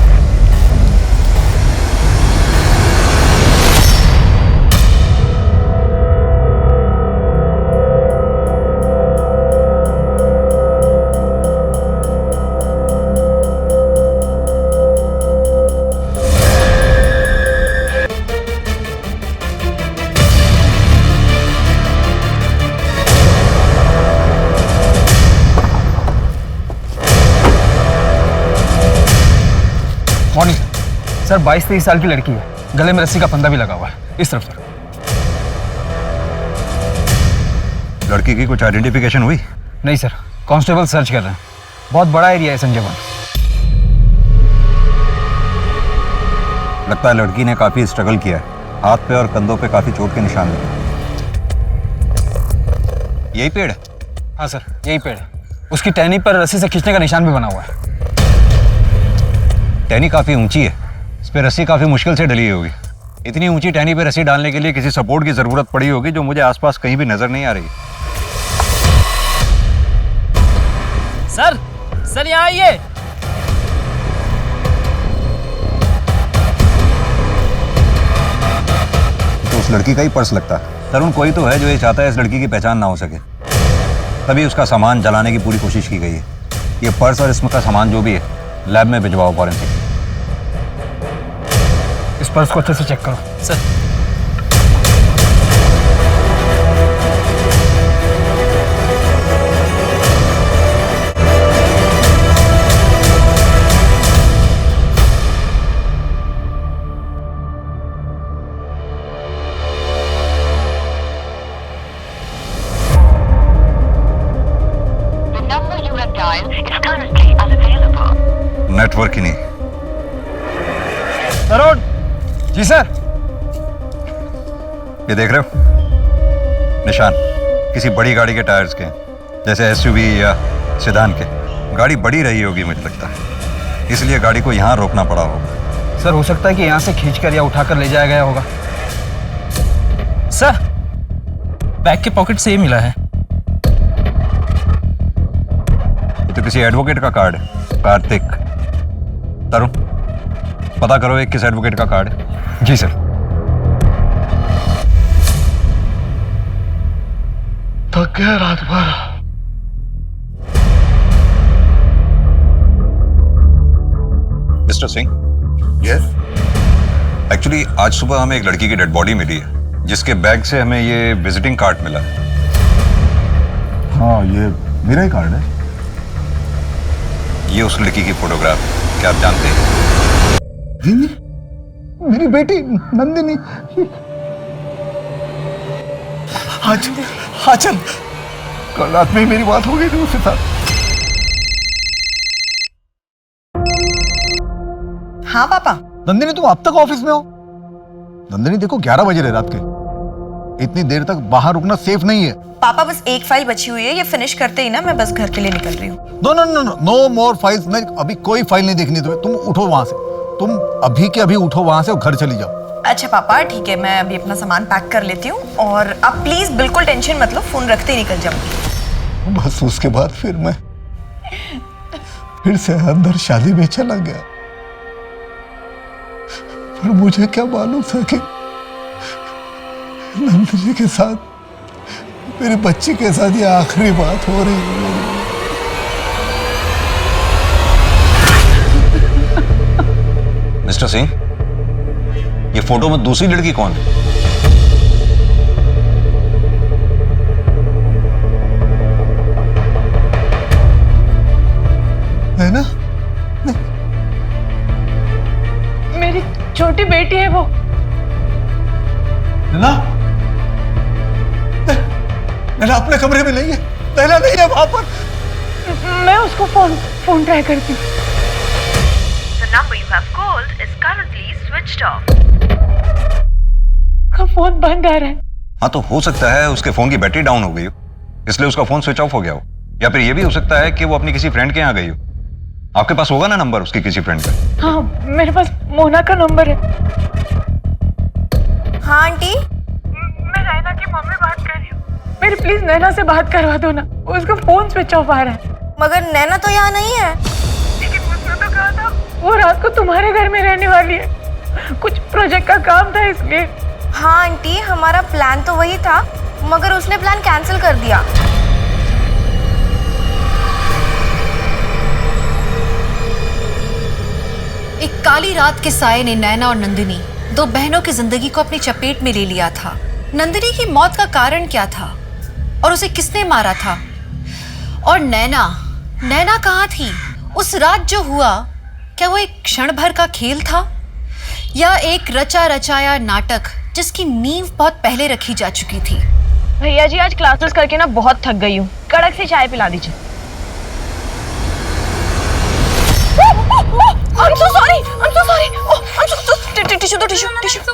Morning sir. 22-23 साल की लड़की है, गले में रस्सी का फंदा भी लगा हुआ है। इस तरफ सर। लड़की की कुछ आइडेंटिफिकेशन हुई? नहीं सर, कांस्टेबल सर्च कर रहे हैं। बहुत बड़ा एरिया है संजय वन। लगता है लड़की ने काफी स्ट्रगल किया है, हाथ पे और कंधों पे काफी चोट के निशान लगे। यही पेड़ है? हाँ सर, यही पेड़ है। उसकी टहनी पर रस्सी से खींचने का निशान भी बना हुआ है। टहनी काफी ऊंची है, इस पे रस्सी काफी मुश्किल से डली होगी। इतनी ऊंची टहनी पे रस्सी डालने के लिए किसी सपोर्ट की जरूरत पड़ी होगी, जो मुझे आसपास कहीं भी नजर नहीं आ रही। सर, सर यहाँ आइए। तो उस लड़की का ही पर्स लगता है। तरुण कोई तो है जो ये चाहता है इस लड़की की पहचान ना हो सके, तभी उसका सामान जलाने की पूरी कोशिश की गई है। ये पर्स और इसमें का सामान जो भी है लैब में भिजवाओ फॉरेंसिक। इस पर्स को अच्छे से चेक करो सर। नेटवर्क ही नहीं। तरुण जी सर। ये देख रहे हो निशान? किसी बड़ी गाड़ी के टायर्स के, जैसे एसयूवी या सिदान के। गाड़ी बड़ी रही होगी मुझे लगता है, इसलिए गाड़ी को यहाँ रोकना पड़ा होगा। सर हो सकता है कि यहाँ से खींचकर या उठाकर ले जाया गया होगा। सर बैग के पॉकेट से ये मिला है। ये तो किसी एडवोकेट का कार्ड है, कार्तिक। तरुण पता करो एक किस एडवोकेट का कार्ड है। जी सर। थक गया रात भर। Mister Singh, yes. एक्चुअली आज सुबह हमें एक लड़की की डेड बॉडी मिली है, जिसके बैग से हमें ये विजिटिंग कार्ड मिला है। हाँ, ये मेरा ही कार्ड है। ये उस लड़की की फोटोग्राफ है, क्या आप जानते हैं? मेरी बेटी नंदिनी। आज चल, कल रात में ही मेरी बात हो गई थी उसके साथ। हाँ पापा। नंदिनी तुम अब तक ऑफिस में हो? नंदिनी देखो 11 बजे रहे रात के, इतनी देर तक बाहर रुकना सेफ नहीं है। पापा बस एक फाइल बची हुई है, ये फिनिश करते ही ना मैं बस घर के लिए निकल रही हूँ। No no no no no more files. नहीं, अभी कोई फाइल नहीं देखनी तुम्हें। तुम उठो वहां से, तुम अभी के अभी उठो वहां से और घर चली जाओ। अच्छा पापा ठीक है, मैं अभी अपना सामान पैक कर लेती हूँ और आप प्लीज बिल्कुल टेंशन मत लो, फोन रखते ही निकल जाऊंगी। बस उसके बाद फिर मैं फिर से अंदर शादी में चला गया, पर मुझे क्या मालूम था कि नंदिनी के साथ, मेरी बच्ची के साथ ये आखिरी बात हो रही है। मिस्टर सिंह, ये फोटो में दूसरी लड़की कौन है? है ना? मेरी छोटी बेटी है वो। नैना, नैना अपने कमरे में नहीं है, नैना नहीं है वहां पर। मैं उसको फोन ट्राई करती हूँ। The number you have called is currently switched off. का फोन बंद आ रहा है। हाँ तो हो सकता है उसके फोन की बैटरी डाउन हो गई हो, इसलिए उसका फोन स्विच ऑफ हो गया हो, या फिर ये भी हो सकता है कि वो अपनी किसी फ्रेंड के यहाँ गई हो। आपके पास होगा ना नंबर उसकी किसी फ्रेंड का? हाँ मेरे पास मोना का नंबर है। हाँ आंटी, मैं नैना की मम्मी बात कर रही हूँ। मेरी प्लीज नैना से बात करवा दो ना, उसका फोन स्विच ऑफ आ रहा है। मगर नैना तो यहाँ नहीं है। लेकिन उसने तो कहा था वो रात को तुम्हारे घर में रहने वाली है, कुछ प्रोजेक्ट का काम था इसलिए। हाँ आंटी, हमारा प्लान तो वही था, मगर उसने प्लान कैंसिल कर दिया। एक काली रात के साए ने नैना और नंदिनी, दो बहनों की जिंदगी को अपनी चपेट में ले लिया था। नंदिनी की मौत का कारण क्या था और उसे किसने मारा था? और नैना कहाँ थी उस रात? जो हुआ क्या वो एक क्षण भर का खेल था या एक रचा रचाया नाटक जिसकी नींव बहुत पहले रखी जा चुकी थी? भैया जी आज क्लासेस करके ना बहुत थक गई हूँ, कड़क सी चाय पिला दीजिए। I'm so sorry.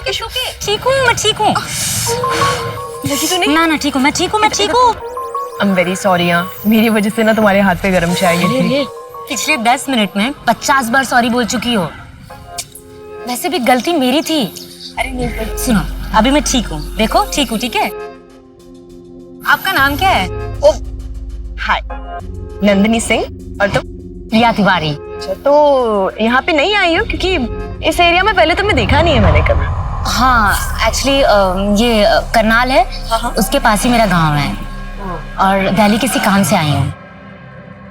टिश्यू। ठीक हूँ मैं, ठीक हूँ। लगी तो नहीं? ना ठीक हूँ मैं, ठीक हूँ। I'm very sorry यार, मेरी वजह से ना तुम्हारे हाथ पे गरम चाय गिरी थी। पिछले 10 मिनट में 50 बार सॉरी बोल चुकी हो। वैसे भी गलती मेरी थी। अरे नहीं सुनो, अभी मैं ठीक हूँ, देखो ठीक हूँ, ठीक है? आपका नाम क्या है? ओ हाय, नंदिनी सिंह। और तुम? प्रिया तिवारी। अच्छा, तो यहाँ पे नहीं आई हो क्योंकि इस एरिया में पहले तुम्हें देखा नहीं है मैंने कभी। हाँ एक्चुअली ये करनाल है, उसके पास ही मेरा गांव है और दिल्ली किसी काम से आई हूँ।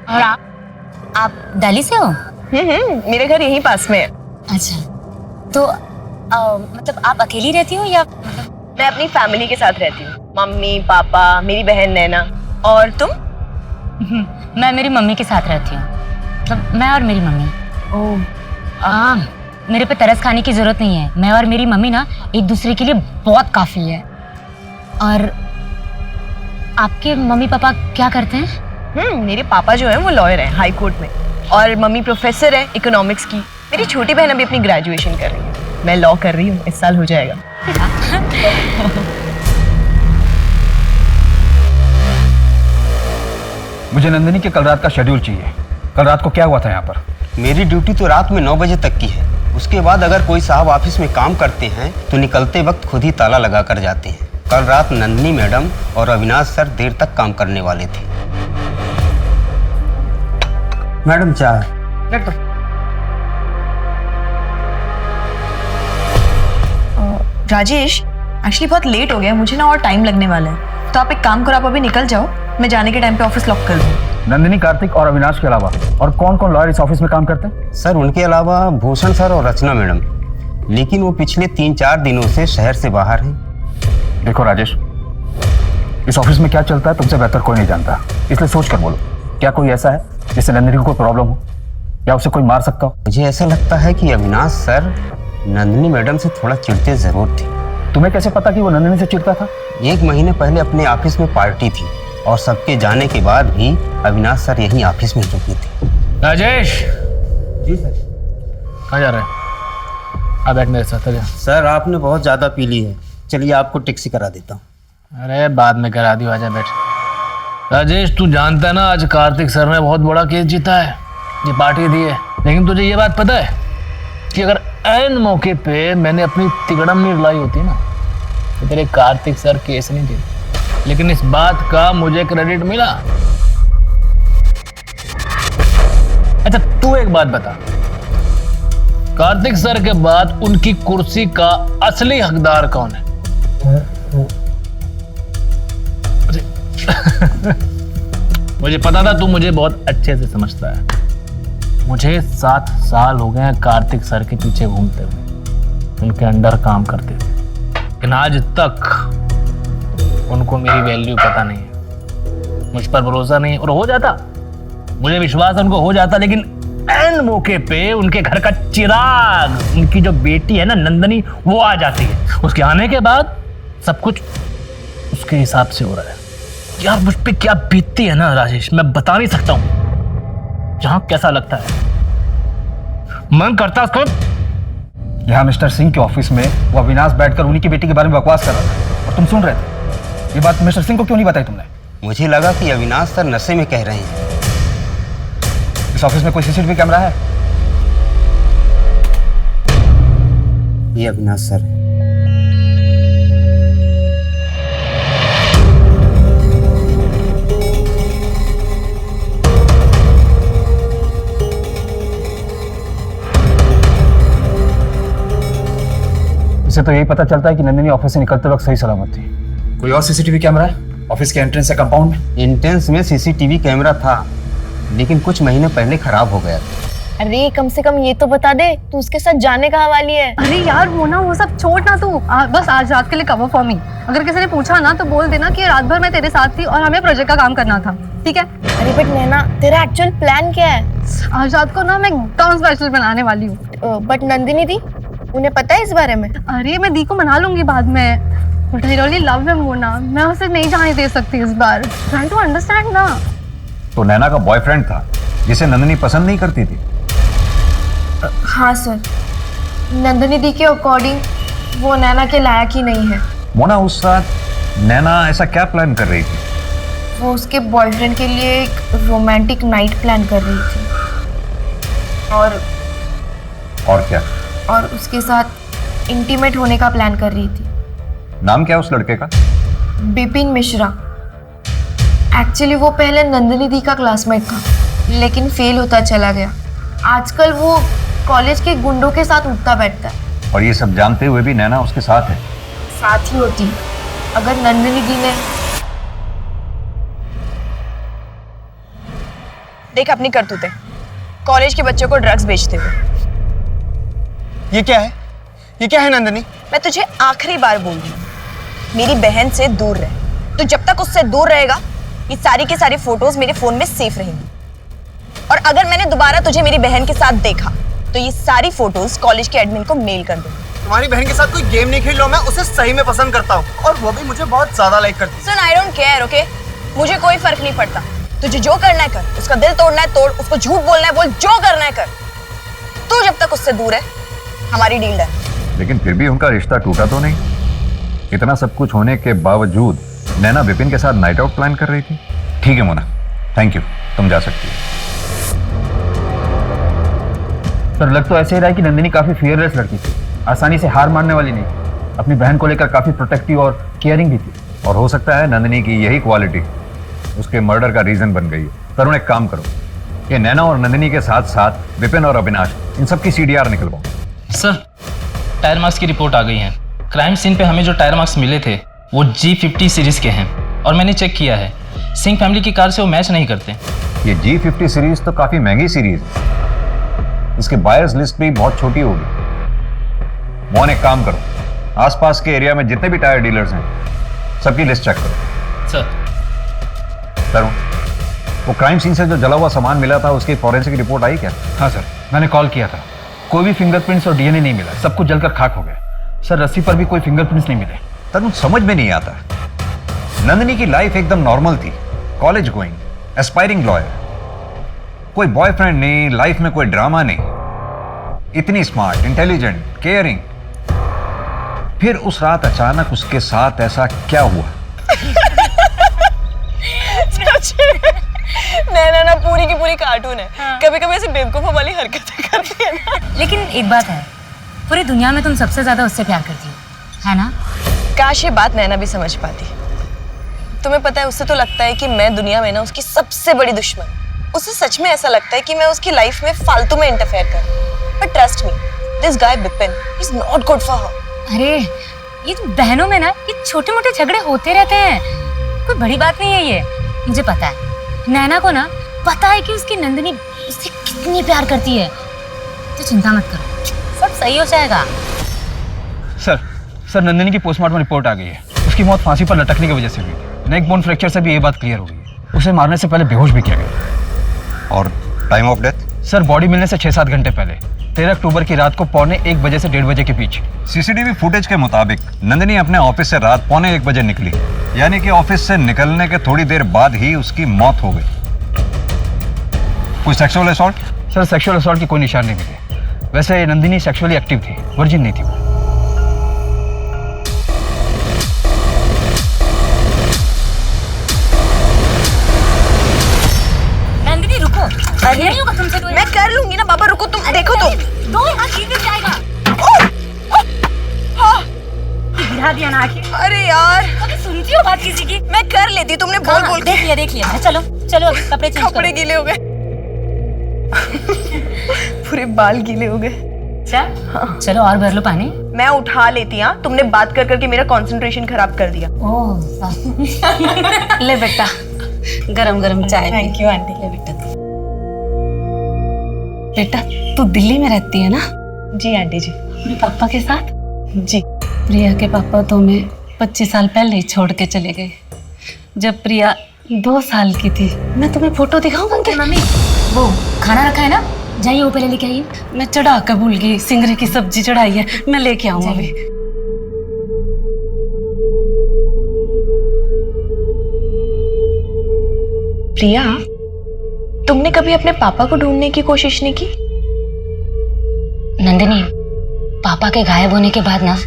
और आप दिल्ली से हो? मेरे घर यहीं पास में है। अच्छा, तो मतलब आप अकेली रहती हो या? मैं अपनी फैमिली के साथ रहती हूँ, मम्मी पापा मेरी बहन नैना। और तुम? मैं मेरी मम्मी के साथ रहती हूँ, मतलब मैं और मेरी मम्मी। ओह, मेरे पे तरस खाने की जरूरत नहीं है, मैं और मेरी मम्मी ना एक दूसरे के लिए बहुत काफी है। और आपके मम्मी पापा क्या करते हैं? मेरे पापा जो है वो लॉयर है हाई कोर्ट में, और मम्मी प्रोफेसर है इकोनॉमिक्स की। मेरी छोटी बहन अभी अपनी ग्रेजुएशन कर रही है, मैं लॉ कर रही हूँ, इस साल हो जाएगा। मुझे नंदिनी के कल रात का शेड्यूल चाहिए। कल रात को क्या हुआ था यहाँ पर? मेरी ड्यूटी तो रात में 9 बजे तक की है। उसके बाद अगर कोई साहब ऑफिस में काम करते हैं तो निकलते वक्त खुद ही ताला लगा कर जाते हैं। कल रात नंदिनी मैडम और अविनाश सर देर तक काम करने वाले थे। मैडम चाय। राजेश, एक्चुअली बहुत लेट हो गया, मुझे ना और टाइम लगने वाला है, तो आप एक काम करो, आप अभी निकल जाओ, मैं जाने के टाइम पे ऑफिस लॉक कर दूँ। नंदिनी, कार्तिक और अविनाश के अलावा और कौन कौन लॉयर इस ऑफिस में काम करते हैं? सर उनके अलावा भूषण सर और रचना मैडम, लेकिन वो पिछले 3-4 दिनों से शहर से बाहर हैं। देखो राजेश, इस ऑफिस में क्या चलता है तुमसे बेहतर कोई नहीं जानता, इसलिए सोच कर बोलो, क्या कोई ऐसा है जिससे नंदिनी को कोई प्रॉब्लम हो या उसे कोई मार सकता हो? मुझे ऐसा लगता है कि अविनाश सर नंदिनी मैडम से थोड़ा चिढ़ते जरूर थे। तुम्हें कैसे पता कि वो नंदिनी से चिढ़ता था? 1 महीने पहले अपने ऑफिस में पार्टी थी और सबके जाने के बाद भी अविनाश सर यहीं ऑफिस में रुके थे। राजेश। जी सर। कहाँ जा रहे हैं? आ बैठ मेरे साथ। आ जा। सर आपने बहुत ज्यादा पी ली है, चलिए आपको टैक्सी करा देता हूँ। अरे बाद में करा दियो, आजा बैठ। राजेश, तू जानता है ना आज कार्तिक सर ने बहुत बड़ा केस जीता है, ये पार्टी दी है, लेकिन तुझे ये बात पता है कि अगर ऐन मौके पे मैंने अपनी तिगड़म नहीं रुलाई होती ना तो तेरे कार्तिक सर केस नहीं जीते, लेकिन इस बात का मुझे क्रेडिट मिला। अच्छा तू एक बात बता, कार्तिक सर के बाद उनकी कुर्सी का असली हकदार कौन है? मुझे पता था तू मुझे बहुत अच्छे से समझता है। मुझे 7 साल हो गए हैं कार्तिक सर के पीछे घूमते हुए, उनके अंडर काम करते हुए, लेकिन आज तक उनको मेरी वैल्यू पता नहीं है, मुझ पर भरोसा नहीं है। और हो जाता, मुझे विश्वास उनको हो जाता, लेकिन ऐन मौके पे उनके घर का चिराग, उनकी जो बेटी है ना नंदनी, वो आ जाती है। उसके आने के बाद सब कुछ उसके हिसाब से हो रहा है। यार मुझ पे क्या बीतती है ना राजेश, मैं बता नहीं सकता हूँ। जहाँ कैसा लगता है, मन करता उसको। यहाँ मिस्टर सिंह के ऑफिस में वो अविनाश बैठकर उन्हीं की बेटी के बारे में बकवास कर रहा था और तुम सुन रहे थे। ये बात मिस्टर सिंह को क्यों नहीं बताई तुमने? मुझे लगा कि अविनाश सर नशे में कह रहे हैं। इस ऑफिस में कोई सीसीटीवी कैमरा है? ये अविनाश सर है। इससे तो यही पता चलता है कि नंदिनी ऑफिस से निकलते वक्त सही सलामत थी। कोई और सीसीटीवी कैमरा है ऑफिस के एंट्रेंस या कंपाउंड में? एंट्रेंस में सीसीटीवी कैमरा था, लेकिन कुछ महीने पहले खराब हो गया था। अरे कम से कम ये तो बता दे, तू उसके साथ जाने कहाँ वाली है? अरे यार वो सब छोड़ ना तू, बस आज रात के लिए कवर फॉर मी। अगर किसी ने पूछा ना तो बोल देना कि रात भर मैं तेरे साथ थी और हमें प्रोजेक्ट का काम करना था, ठीक है? अरे बट नैना, तेरा एक्चुअल प्लान क्या है? आज रात को ना मैं एकदम स्पेशल बनाने वाली हूँ। बट नंदिनी दी, उन्हें पता है इस बारे में? अरे मैं दी को मना लूंगी बाद में, but I really love him Mona, मैं उसे नहीं जाने दे सकती इस बार। ट्राई टू अंडरस्टैंड ना। तो नैना का बॉयफ्रेंड था जिसे नंदिनी पसंद नहीं करती थी? हाँ सर, नंदिनी दी के अकॉर्डिंग वो नैना के लायक ही नहीं है। मोना, उस रात नैना ऐसा क्या प्लान कर रही थी? वो उसके बॉयफ्रेंड के लिए एक रोमांटिक नाइट प्लान कर रही थी, और क्या? और उसके साथ इंटीमेट होने का प्लान कर रही थी। नाम क्या है उस लड़के का? बिपिन मिश्रा। एक्चुअली वो पहले नंदिनी दी का क्लासमेट था, लेकिन फेल होता चला गया। आजकल वो कॉलेज के गुंडों के साथ उठता बैठता है। और ये सब जानते हुए भी नैना उसके साथ है? साथ ही होती अगर नंदिनी दी ने देख अपनी करतूतें, कॉलेज के बच्चों को ड्रग्स बेचते हुए। ये क्या है? ये क्या है नंदिनी? मैं तुझे आखिरी बार बोल रही हूँ, मेरी बहन से दूर रह। तो जब तक उससे दूर रहेगा, ये सारी के सारी फोटोज मेरे फोन में सेफ रहेंगी। और अगर मैंने दोबारा तुझे मेरी बहन के साथ देखा तो ये सारी फोटोज कॉलेज के एडमिन को मेल कर दूंगी। तुम्हारी बहन के साथ कोई गेम नहीं खेल रहा हूं, मैं उसे सही में पसंद करता हूँ और वो भी मुझे बहुत ज्यादा लाइक करती है। सुन, आई डोंट केयर, ओके? मुझे कोई फर्क नहीं पड़ता। तुझे जो करना है कर, उसका दिल तोड़ना है तोड़, उसको झूठ बोलना है बोल, जो करना है कर। तू जब तक उससे दूर है, हमारी डील डन। लेकिन फिर भी उनका रिश्ता टूटा तो नहीं? इतना सब कुछ होने के बावजूद नैना विपिन के साथ नाइट आउट प्लान कर रही थी। ठीक है मोना, थैंक यू, तुम जा सकती हो। सर लग तो ऐसे ही रहा है कि नंदिनी काफी फियरलेस लड़की थी, आसानी से हार मानने वाली नहीं थी, अपनी बहन को लेकर काफी प्रोटेक्टिव और केयरिंग भी थी। और हो सकता है नंदिनी की यही क्वालिटी उसके मर्डर का रीजन बन गई है। तरुण एक काम करो, ये नैना और नंदिनी के साथ साथ विपिन और अविनाश, इन सब की CDR निकलवाओ। सर टायर मार्क्स की रिपोर्ट आ गई है। क्राइम सीन पे हमें जो टायर मार्क्स मिले थे वो G50 सीरीज के हैं और मैंने चेक किया है, सिंह फैमिली की कार से वो मैच नहीं करते। ये G50 सीरीज तो काफी महंगी सीरीज है, इसके बायर्स लिस्ट भी बहुत छोटी होगी। मोहन एक काम करो, आसपास के एरिया में जितने भी टायर डीलर्स हैं सबकी लिस्ट चेक करो। सर तरुण, वो क्राइम सीन से जो जला हुआ सामान मिला था उसकी फॉरेंसिक रिपोर्ट आई क्या? हाँ सर, मैंने कॉल किया था, कोई भी फिंगरप्रिंट्स और DNA नहीं मिला, सब कुछ जलकर खाक हो गया। सर रस्सी पर भी कोई फिंगरप्रिंट्स नहीं मिले। तरुण समझ में नहीं आता, नंदिनी की लाइफ एकदम नॉर्मल थी, कॉलेज गोइंग, एस्पायरिंग लॉयर, कोई बॉयफ्रेंड नहीं, लाइफ में कोई ड्रामा नहीं, इतनी स्मार्ट, इंटेलिजेंट, केयरिंग। फिर उस रात अचानक उसके साथ ऐसा क्या हुआ? नैना ना पूरी की पूरी कार्टून है। कभी कभी ऐसे बेवकूफों वाली हरकतें करती है ना। लेकिन एक बात है, पूरी दुनिया में तुम सबसे ज्यादा उससे प्यार करती हो, है ना? काश ये बात नैना भी समझ पाती। तुम्हें पता है, उससे तो लगता है कि मैं दुनिया में ना उसकी सबसे बड़ी दुश्मन। उसे सच में ऐसा लगता है कि मैं उसकी लाइफ में फालतू में इंटरफेयर कर। But trust me, this guy Vipin is not good for her. अरे ये तो बहनों में ना ये छोटे मोटे झगड़े होते रहते हैं, कोई बड़ी बात नहीं है ये। मुझे पता है नैना को ना पता है कि उसकी नंदिनी उससे कितनी प्यार करती है, तो चिंता मत करो, सब सही हो जाएगा। सर नंदिनी की पोस्टमार्टम रिपोर्ट आ गई है, उसकी मौत फांसी पर लटकने की वजह से हुई थी। नेक बोन फ्रैक्चर से भी ये बात क्लियर हो गई है। उसे मारने से पहले बेहोश भी किया गया। और time of death? Sir body मिलने से 6-7 घंटे पहले, 13 अक्टूबर की रात को 1:45 बजे से 1:30 बजे के बीच। CCTV फुटेज के मुताबिक नंदिनी अपने ऑफिस से रात 1:45 बजे निकली, यानी कि ऑफिस से निकलने के थोड़ी देर बाद ही उसकी मौत हो गई। कोई sexual assault? Sir sexual assault की कोई निशान नहीं मिले। वैसे नंदिनी सेक्सुअली एक्टिव थी, वर्जिन नहीं थी वो। नंदिनी रुको, अरे नहीं होगा तुमसे। मैं कर लूंगी ना बाबा, रुको तुम। देखो तो दो हाथ सीधे जाएगा। गिरा दिया ना आखिर। अरे यार, कभी सुनती हो बात किसी की? मैं कर लेती, तुमने बोल बोल के। देख लिया। चलो चलो कपड़े चेंज करो। कपड़े गीले हो गए। पूरे बाल गीले हो गए। चलो और भर लो पानी। मैं उठा लेती। हाँ, तुमने बात कर करके मेरा कंसंट्रेशन खराब कर दिया। ले बेटा, गरम गरम चाय। Thank you aunty. ले बेटा, बेटा तू दिल्ली में रहती है ना? जी आंटी जी। अपने पापा के साथ? जी। प्रिया के पापा तो हमें 25 साल पहले ही छोड़ के चले गए, जब प्रिया 2 साल की थी। मैं तुम्हें फोटो दिखाऊं उनके? मम्मी वो खाना रखा है ना, जाइए वो पहले लेके आइए। मैं चढ़ा कर भूल गई, सिंगरे की सब्जी चढ़ाई है, मैं लेके आऊँ अभी। प्रिया, तुमने कभी अपने पापा को ढूंढने की कोशिश नहीं की? नंदिनी, पापा के गायब होने के बाद ना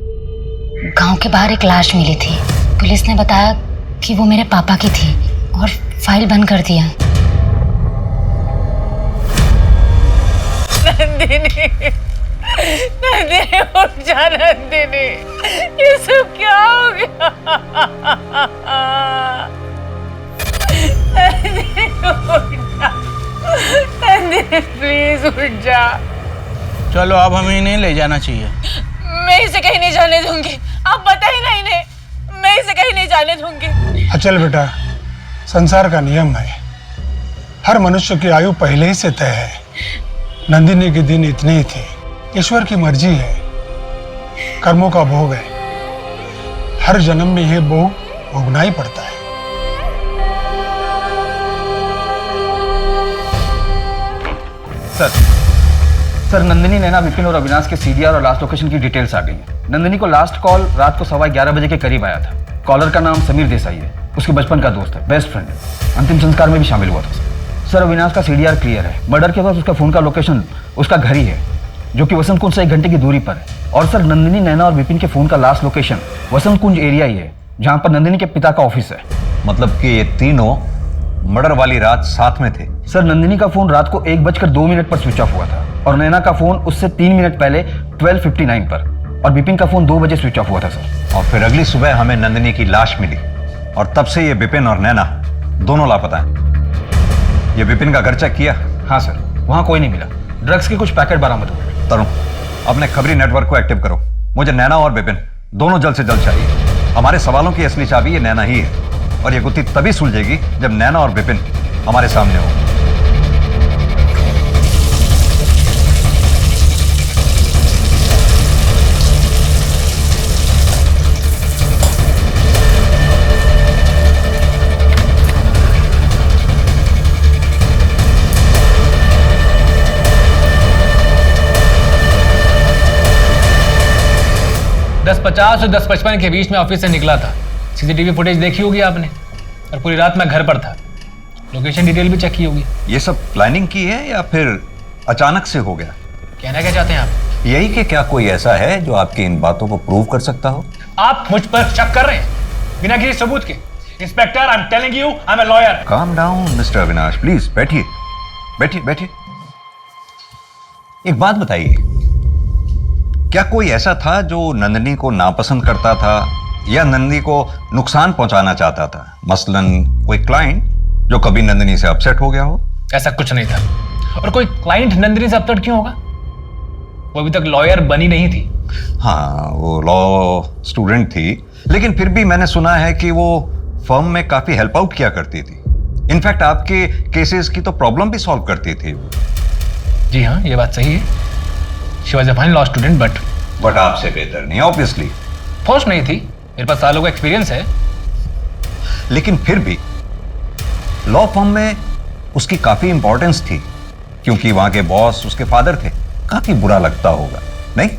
गांव के बाहर एक लाश मिली थी। पुलिस ने बताया कि वो मेरे पापा की थी और फाइल बंद कर दिया। नंदिनी, नंदिनी उठ जा। नंदिनी, ये सब क्या हो गया? नंदिनी उठ जा। नंदिनी प्लीज उठ जा। चलो अब हमें इन्हें ले जाना चाहिए। मैं इसे कहीं नहीं जाने दूंगी। आप बता ही ना इन्हें, मैं इसे कहीं नहीं जाने दूंगी। अचल बेटा, संसार का नियम है, हर मनुष्य की आयु पहले ही से तय है। नंदिनी के दिन इतने ही थे। ईश्वर की मर्जी है, कर्मों का भोग है, हर जन्म में यह भोग भोगना ही पड़ता है। सर नंदिनी, नैना, विपिन और अविनाश के CDR और लास्ट लोकेशन की डिटेल्स आ गई हैं। नंदिनी को लास्ट कॉल रात को 11:15 बजे के करीब आया था। कॉलर का नाम समीर देसाई है, उसके बचपन का दोस्त है, बेस्ट फ्रेंड है, अंतिम संस्कार में भी शामिल हुआ था। सर अविनाश का CDR क्लियर है। मर्डर के बाद उसका फोन का लोकेशन उसका घर ही है, जो कि वसंत कुंज से 1 घंटे की दूरी पर है। और सर नंदिनी, नैना और विपिन के फोन का लास्ट लोकेशन वसंत कुंज एरिया ही है, जहाँ पर नंदिनी के पिता का ऑफिस है। मतलब कि ये तीनों मर्डर वाली रात साथ में थे? सर नंदिनी का फोन रात को 1:02 पर स्विच ऑफ हुआ था और नैना का फोन उससे 3 मिनट पहले 12:59 पर, और विपिन का फोन 2 बजे स्विच ऑफ हुआ था सर। और फिर अगली सुबह हमें नंदिनी की लाश मिली और तब से ये विपिन और नैना दोनों लापता हैं। ये विपिन का घर चेक किया? हाँ सर, वहां कोई नहीं मिला। ड्रग्स के कुछ पैकेट बरामद हुए। तरुण, अपने खबरी नेटवर्क को एक्टिव करो। मुझे नैना और विपिन दोनों जल्द से जल्द चाहिए। हमारे सवालों की असली चाबी ये नैना ही है और ये गुत्थी तभी सुलझेगी जब नैना और विपिन हमारे सामने हो। दस 50 और 10:55 के बीच में ऑफिस से निकला था। सीसीटीवी फुटेज देखी होगी आपने, और पूरी रात मैं घर पर था। लोकेशन डिटेल भी चेक की होगी। ये सब प्लानिंग की है या फिर अचानक से हो गया? कहना क्या चाहते हैं आप? यही कि क्या कोई ऐसा है जो आपकी इन बातों को प्रूव कर सकता हो? आप मुझ पर शक कर रहे हैं बिना किसी सबूत के। Inspector, I am telling you, I am a lawyer. Calm down mister Avinash, please बैठिए बैठिए बैठिए। एक बात बताइए, क्या कोई ऐसा था जो नंदिनी को नापसंद करता था या नंदिनी को नुकसान पहुंचाना चाहता था? मसलन कोई क्लाइंट जो कभी नंदिनी से अपसेट हो गया हो? ऐसा कुछ नहीं था। और कोई क्लाइंट नंदिनी से अपसेट क्यों होगा? वो अभी तक लॉयर बनी नहीं थी। हाँ, वो लॉ स्टूडेंट थी, लेकिन फिर भी मैंने सुना है कि वो फर्म में काफी हेल्प आउट किया करती थी। इनफैक्ट आपके केसेस की तो प्रॉब्लम भी सॉल्व करती थी। जी हाँ, ये बात सही है। She was a fine law student, but आपसे बेहतर नहीं ऑब्वियसली। फोर्स नहीं थी, मेरे पास सालों का एक्सपीरियंस है। लेकिन फिर भी लॉ फर्म में उसकी काफी इंपॉर्टेंस थी, क्योंकि वहां के बॉस उसके फादर थे। काफी बुरा लगता होगा, नहीं?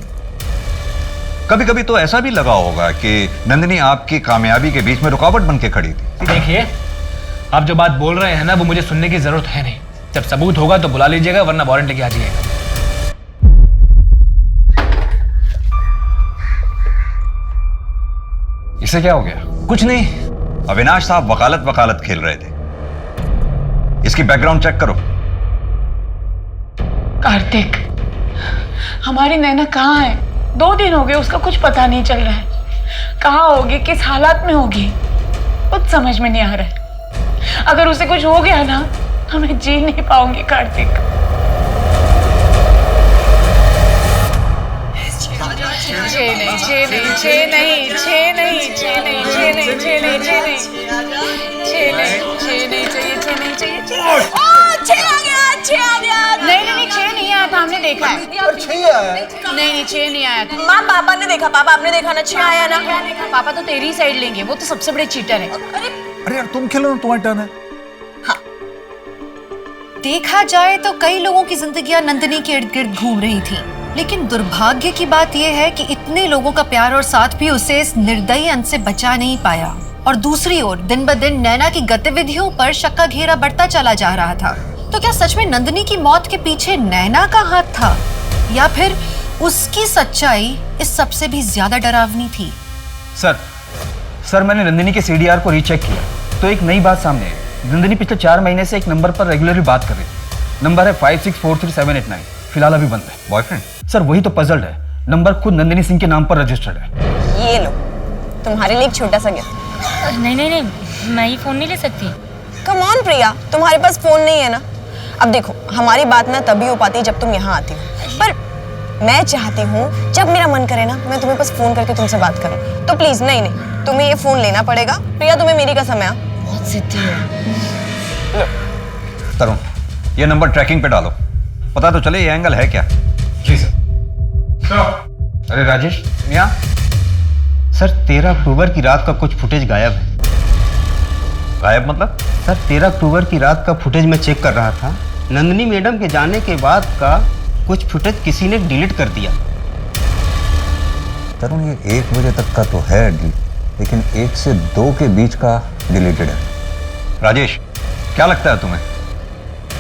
कभी कभी तो ऐसा भी लगा होगा कि नंदिनी आपकी कामयाबी के बीच में रुकावट बन के खड़ी थी। देखिए, आप जो बात बोल रहे हैं ना, वो मुझे सुनने की जरूरत है नहीं। जब सबूत होगा तो बुला लीजिएगा, वरना वारंट लेके आ जाइएगा। इसे क्या हो गया? कुछ नहीं, अविनाश साहब वकालत खेल रहे थे। इसकी बैकग्राउंड चेक करो। कार्तिक, हमारी नैना कहाँ है? 2 दिन हो गए, उसका कुछ पता नहीं चल रहा है। कहाँ होगी, किस हालात में होगी, कुछ समझ में नहीं आ रहा है। अगर उसे कुछ हो गया ना तो मैं जी नहीं पाऊंगी कार्तिक। नहीं, 6 नहीं आया था, हमने देखा है। नहीं, 6 नहीं आया था। माँ, पापा ने देखा। पापा, आपने देखा ना? 6 आया ना? पापा तो तेरी साइड लेंगे, वो तो सबसे बड़े चीटर है। अरे यार, तुम खेलो ना, तुम्हारी टर्न है। देखा जाए तो कई लोगों की जिंदगियां नंदिनी के इर्द गिर्द घूम रही थी, लेकिन दुर्भाग्य की बात यह है कि इतने लोगों का प्यार और साथ भी उसे इस निर्दयी अंत से बचा नहीं पाया। और दूसरी ओर दिन ब दिन नैना की गतिविधियों पर शक का घेरा बढ़ता चला जा रहा था। तो क्या सच में नंदिनी की मौत के पीछे नैना का हाथ था, या फिर उसकी सच्चाई इस सबसे भी ज्यादा डरावनी थी? सर मैंने नंदिनी के सीडीआर को रीचेक किया तो एक नई बात सामने आई। नंदिनी पिछले 4 महीने से एक नंबर पर रेगुलरली बात कर रही थी। नंबर है 56433789। फिलहाल अभी बंद है। बॉयफ्रेंड? सर वही तो पजल्ड है। नंबर खुद नंदिनी सिंह के नाम पर रजिस्टर्ड है। ये लो, तुम्हारे लिए एक छोटा सा गिफ्ट। नहीं, मैं ये फोन नहीं ले सकती। कम ऑन प्रिया, तुम्हारे पास फोन नहीं है ना? अब देखो, हमारी बात ना तभी हो पाती है जब तुम यहाँ आती हो, पर मैं चाहती हूँ जब मेरा मन करे ना, मैं तुम्हें बस फोन करके तुमसे बात करूँ। तो प्लीज, नहीं, तुम्हें ये फोन लेना पड़ेगा। प्रिया, तुम्हें मेरी कसम है। बहुत जिद्दी है। तरुण, ये नंबर ट्रैकिंग पे डालो, पता तो चले ये एंगल है क्या। जी सर। अरे राजेश, यहाँ सर 13 अक्टूबर की रात का कुछ फुटेज गायब है। गायब मतलब? सर 13 अक्टूबर की रात का फुटेज मैं चेक कर रहा था। नंदिनी मैडम के जाने के बाद का कुछ फुटेज किसी ने डिलीट कर दिया। तरुण, ये 1 बजे तक का तो है डिलीट, लेकिन 1 से 2 के बीच का डिलीटेड है। राजेश, क्या लगता है तुम्हें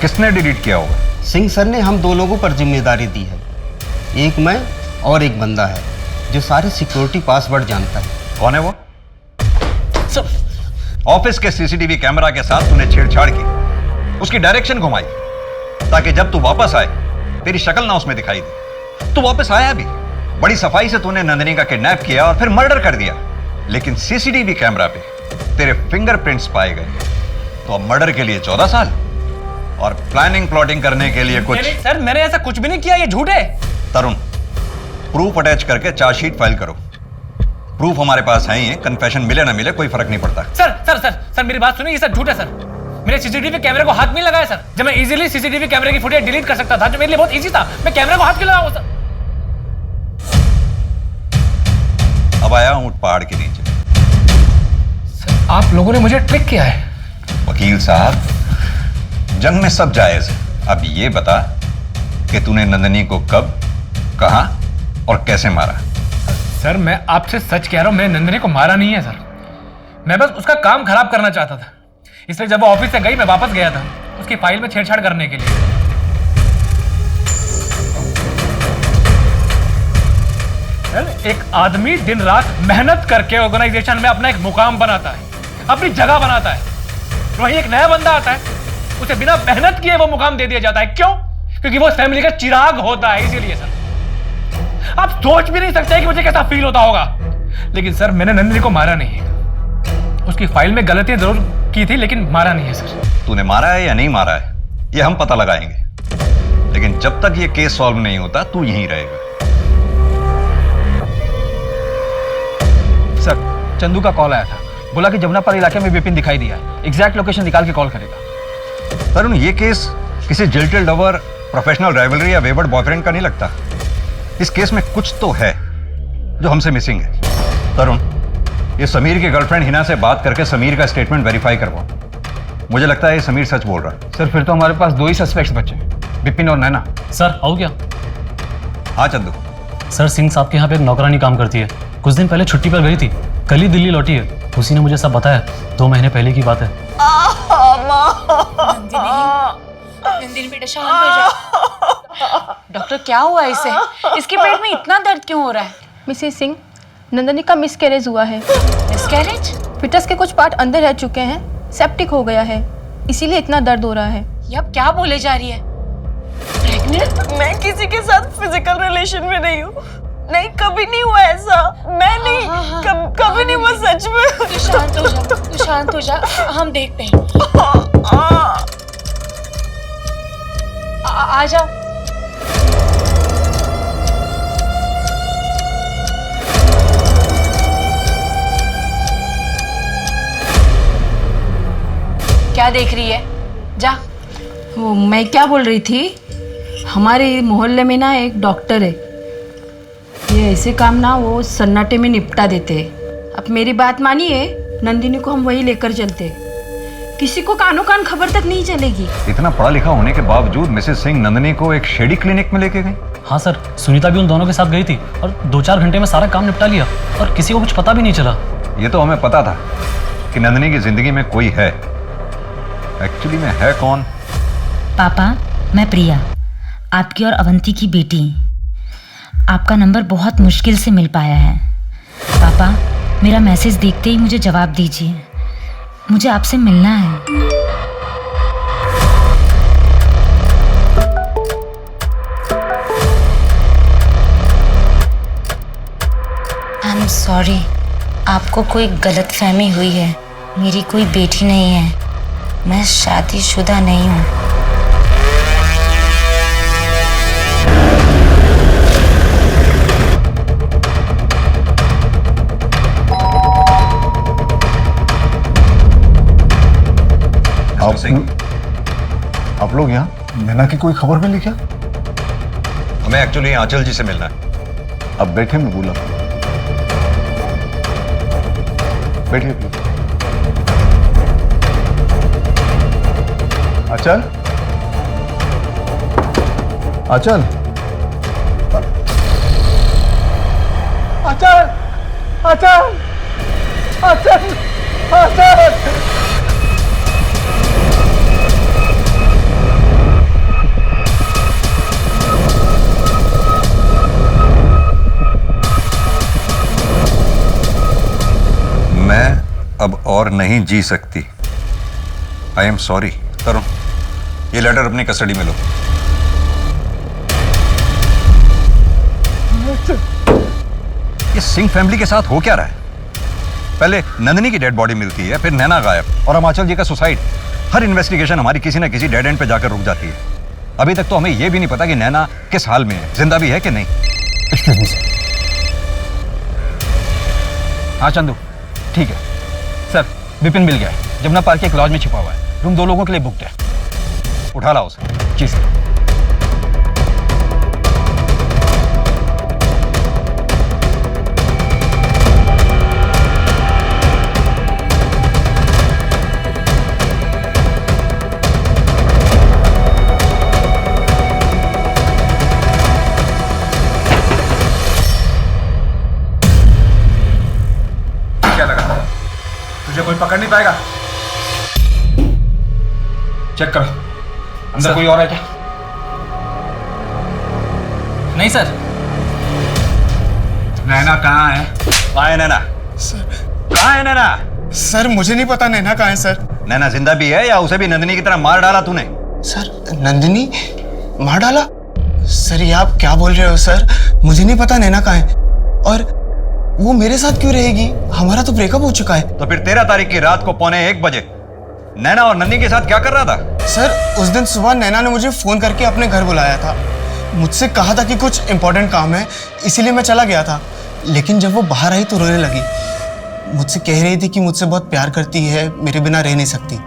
किसने डिलीट किया होगा? सिंह सर ने हम 2 लोगों पर जिम्मेदारी दी है। एक मैं और एक बंदा है जो सारे सिक्योरिटी पासवर्ड जानता है। कौन है वो? ऑफिस के सीसीटीवी कैमरा के साथ तूने छेड़छाड़ की, उसकी डायरेक्शन घुमाई, ताकि जब तू वापस आए तेरी शक्ल ना उसमें दिखाई दे। तू वापस आया भी, बड़ी सफाई से तूने नंदिनी का किडनैप किया और फिर मर्डर कर दिया, लेकिन सीसीटीवी कैमरा पे तेरे फिंगरप्रिंट्स पाए गए। तो अब मर्डर के लिए 14 साल और प्लानिंग प्लॉटिंग करने के लिए कुछ। सर मैंने ऐसा कुछ भी नहीं किया, ये झूठ है। तरुण, प्रूफ अटैच करके चार्जशीट फाइल करो। प्रूफ हमारे पास है ही, कन्फेशन मिले ना मिले कोई फर्क नहीं पड़ता। सर मेरी बात सुनिए, ये सब झूठ है सर। मेरे सीसीटीवी कैमरे को हाथ नहीं लगाया सर। जब मैं इजीली सीसीटीवी कैमरे की फुटेज डिलीट कर सकता था, जो मेरे लिए बहुत इजी था, मैं कैमरे को हाथ क्यों लगाऊं सर? अब आया ऊंट पहाड़ के नीचे। सर आप लोगों ने मुझे ट्रिक किया है। वकील साहब, जंग में सब जायज है। अब ये बता कि तूने नंदिनी को कब, कहां और कैसे मारा? सर मैं आपसे सच कह रहा हूं, मैंने नंदिनी को मारा नहीं है सर। मैं बस उसका काम खराब करना चाहता था, इसलिए जब वो ऑफिस से गई मैं वापस गया था उसकी फाइल में छेड़छाड़ करने के लिए। सर एक आदमी दिन रात मेहनत करके ऑर्गेनाइजेशन में अपना एक मुकाम बनाता है, अपनी जगह बनाता है, वहीं एक नया बंदा आता है, उसे बिना मेहनत किए वो मुकाम दे दिया जाता है। क्यों? क्योंकि वो फैमिली का चिराग होता है, इसीलिए सर। आप सोच भी नहीं सकते कि मुझे कैसा फील होता होगा। लेकिन सर मैंने नंदिनी को मारा नहीं है, उसकी फाइल में गलतियां जरूर की थी, लेकिन मारा नहीं है सर। तूने मारा है या नहीं मारा है ये हम पता लगाएंगे, लेकिन जब तक ये केस सॉल्व नहीं होता तू यहीं रहेगा। सर चंदू का कॉल आया था, बोला कि जमुनापाल इलाके में विपिन दिखाई दिया है, एग्जैक्ट लोकेशन निकाल के कॉल करेगा। तरुण, ये केस किसी जिल्टेड लवर, प्रोफेशनल राइवलरी या वेवर्ड बॉयफ्रेंड का नहीं लगता। इस केस में कुछ तो है जो हमसे मिसिंग है। तरुण, ये समीर की गर्लफ्रेंड हिना से बात करके समीर का स्टेटमेंट वेरीफाई करवाओ। मुझे लगता है ये समीर सच बोल रहा है। सर फिर तो हमारे पास 2 ही सस्पेक्ट्स बचे, विपिन और नैना। सर आओ क्या? हाँ चंदू। सर सिंह साहब के यहाँ पे एक नौकरानी काम करती है, कुछ दिन पहले छुट्टी पर गई थी, कल ही दिल्ली लौटी है। उसी ने मुझे सब बताया, 2 महीने पहले की बात है। नंदिनी बेटा शांत हो जा। डॉक्टर क्या हुआ इसे? इसके पेट में इतना दर्द क्यों हो रहा है? मिसेस सिंह, नंदिनी का मिसकैरेज हुआ है। मिसकैरेज? फिटस के कुछ पार्ट अंदर रह चुके हैं, सेप्टिक हो गया है, इसीलिए इतना दर्द हो रहा है। ये अब क्या बोले जा रही है? प्रेग्नेंट? मैं किसी के साथ फिजिकल रिलेशन में नहीं हूँ, नहीं कभी नहीं हुआ ऐसा। मैं नहीं, कभी नहीं हुआ सच में। तू शांत हो जा, तू शांत हो जा, हम देखते हैं। आ जाओ। क्या देख रही है? जा। वो मैं क्या बोल रही थी, हमारे मोहल्ले में ना एक डॉक्टर है, ये ऐसे काम ना वो सन्नाटे में निपटा देते हैं। अब मेरी बात मानिए, नंदिनी को हम वही लेकर चलते, किसी को कानो कान खबर तक नहीं चलेगी। इतना पढ़ा लिखा होने के बावजूद मिसेस सिंह नंदिनी को एक शेडी क्लिनिक में लेके गई। हाँ सर, सुनीता भी उन दोनों के साथ गई थी और 2-4 घंटे में सारा काम निपटा लिया और किसी को कुछ पता भी नहीं चला। ये तो हमें पता था कि नंदिनी की जिंदगी में कोई है, एक्चुअली में है कौन? पापा, मैं प्रिया, आपकी और अवंती की बेटी। आपका नंबर बहुत मुश्किल से मिल पाया है। पापा, मेरा मैसेज देखते ही मुझे जवाब दीजिए, मुझे आपसे मिलना है। आई एम सॉरी, आपको कोई गलतफहमी हुई है, मेरी कोई बेटी नहीं है, मैं शादीशुदा नहीं हूँ। आप लोग यहाँ नैना की कोई खबर मिली क्या? हमें एक्चुअली आंचल जी से मिलना है। अब बैठे, मैं बोला बैठिए। आंचल, आंचल, आंचल, आंचल, आंचल, आंचल। मैं अब और और नहीं जी सकती। I am sorry. तरुण, ये लेटर अपनी कस्टडी में लो। ये सिंह फैमिली के साथ हो क्या रहा है? पहले नंदिनी की डेड बॉडी मिलती है, फिर नैना गायब, और हिमाचल जी का सुसाइड। हर इन्वेस्टिगेशन हमारी किसी ना किसी डेड एंड पे जाकर रुक जाती है। अभी तक तो हमें यह भी नहीं पता कि नैना किस हाल में है, जिंदा भी है कि नहीं। Excuse me sir. हाँ चंदू, ठीक है सर। विपिन मिल गया है, जमुना पार्क के एक लॉज में छिपा हुआ है। रूम 2 लोगों के लिए बुकड है। उठा लाओ उसे। जी सर। क्या लगा तुझे कोई पकड़ नहीं पाएगा? चेक करो, अंदर कोई और है क्या? नहीं सर। नैना कहाँ है? कहाँ है नैना? कहाँ है नैना? सर मुझे नहीं पता नैना कहाँ है सर। नैना जिंदा भी है या उसे भी नंदिनी की तरह मार डाला तूने? सर नंदिनी मार डाला? सर ये आप क्या बोल रहे हो सर? मुझे नहीं पता नैना कहाँ है, और वो मेरे साथ क्यों रहेगी? हमारा तो ब्रेकअप हो चुका है। तो फिर 13 तारीख की रात को 1:45 बजे नैना और नंदी के साथ क्या कर रहा था? सर उस दिन सुबह नैना ने मुझे फोन करके अपने घर बुलाया था। मुझसे कहा था कि कुछ इंपॉर्टेंट काम है, इसीलिए मैं चला गया था। लेकिन जब वो बाहर आई तो रोने लगी। मुझसे कह रही थी कि मुझसे बहुत प्यार करती है, मेरे बिना रह नहीं सकती।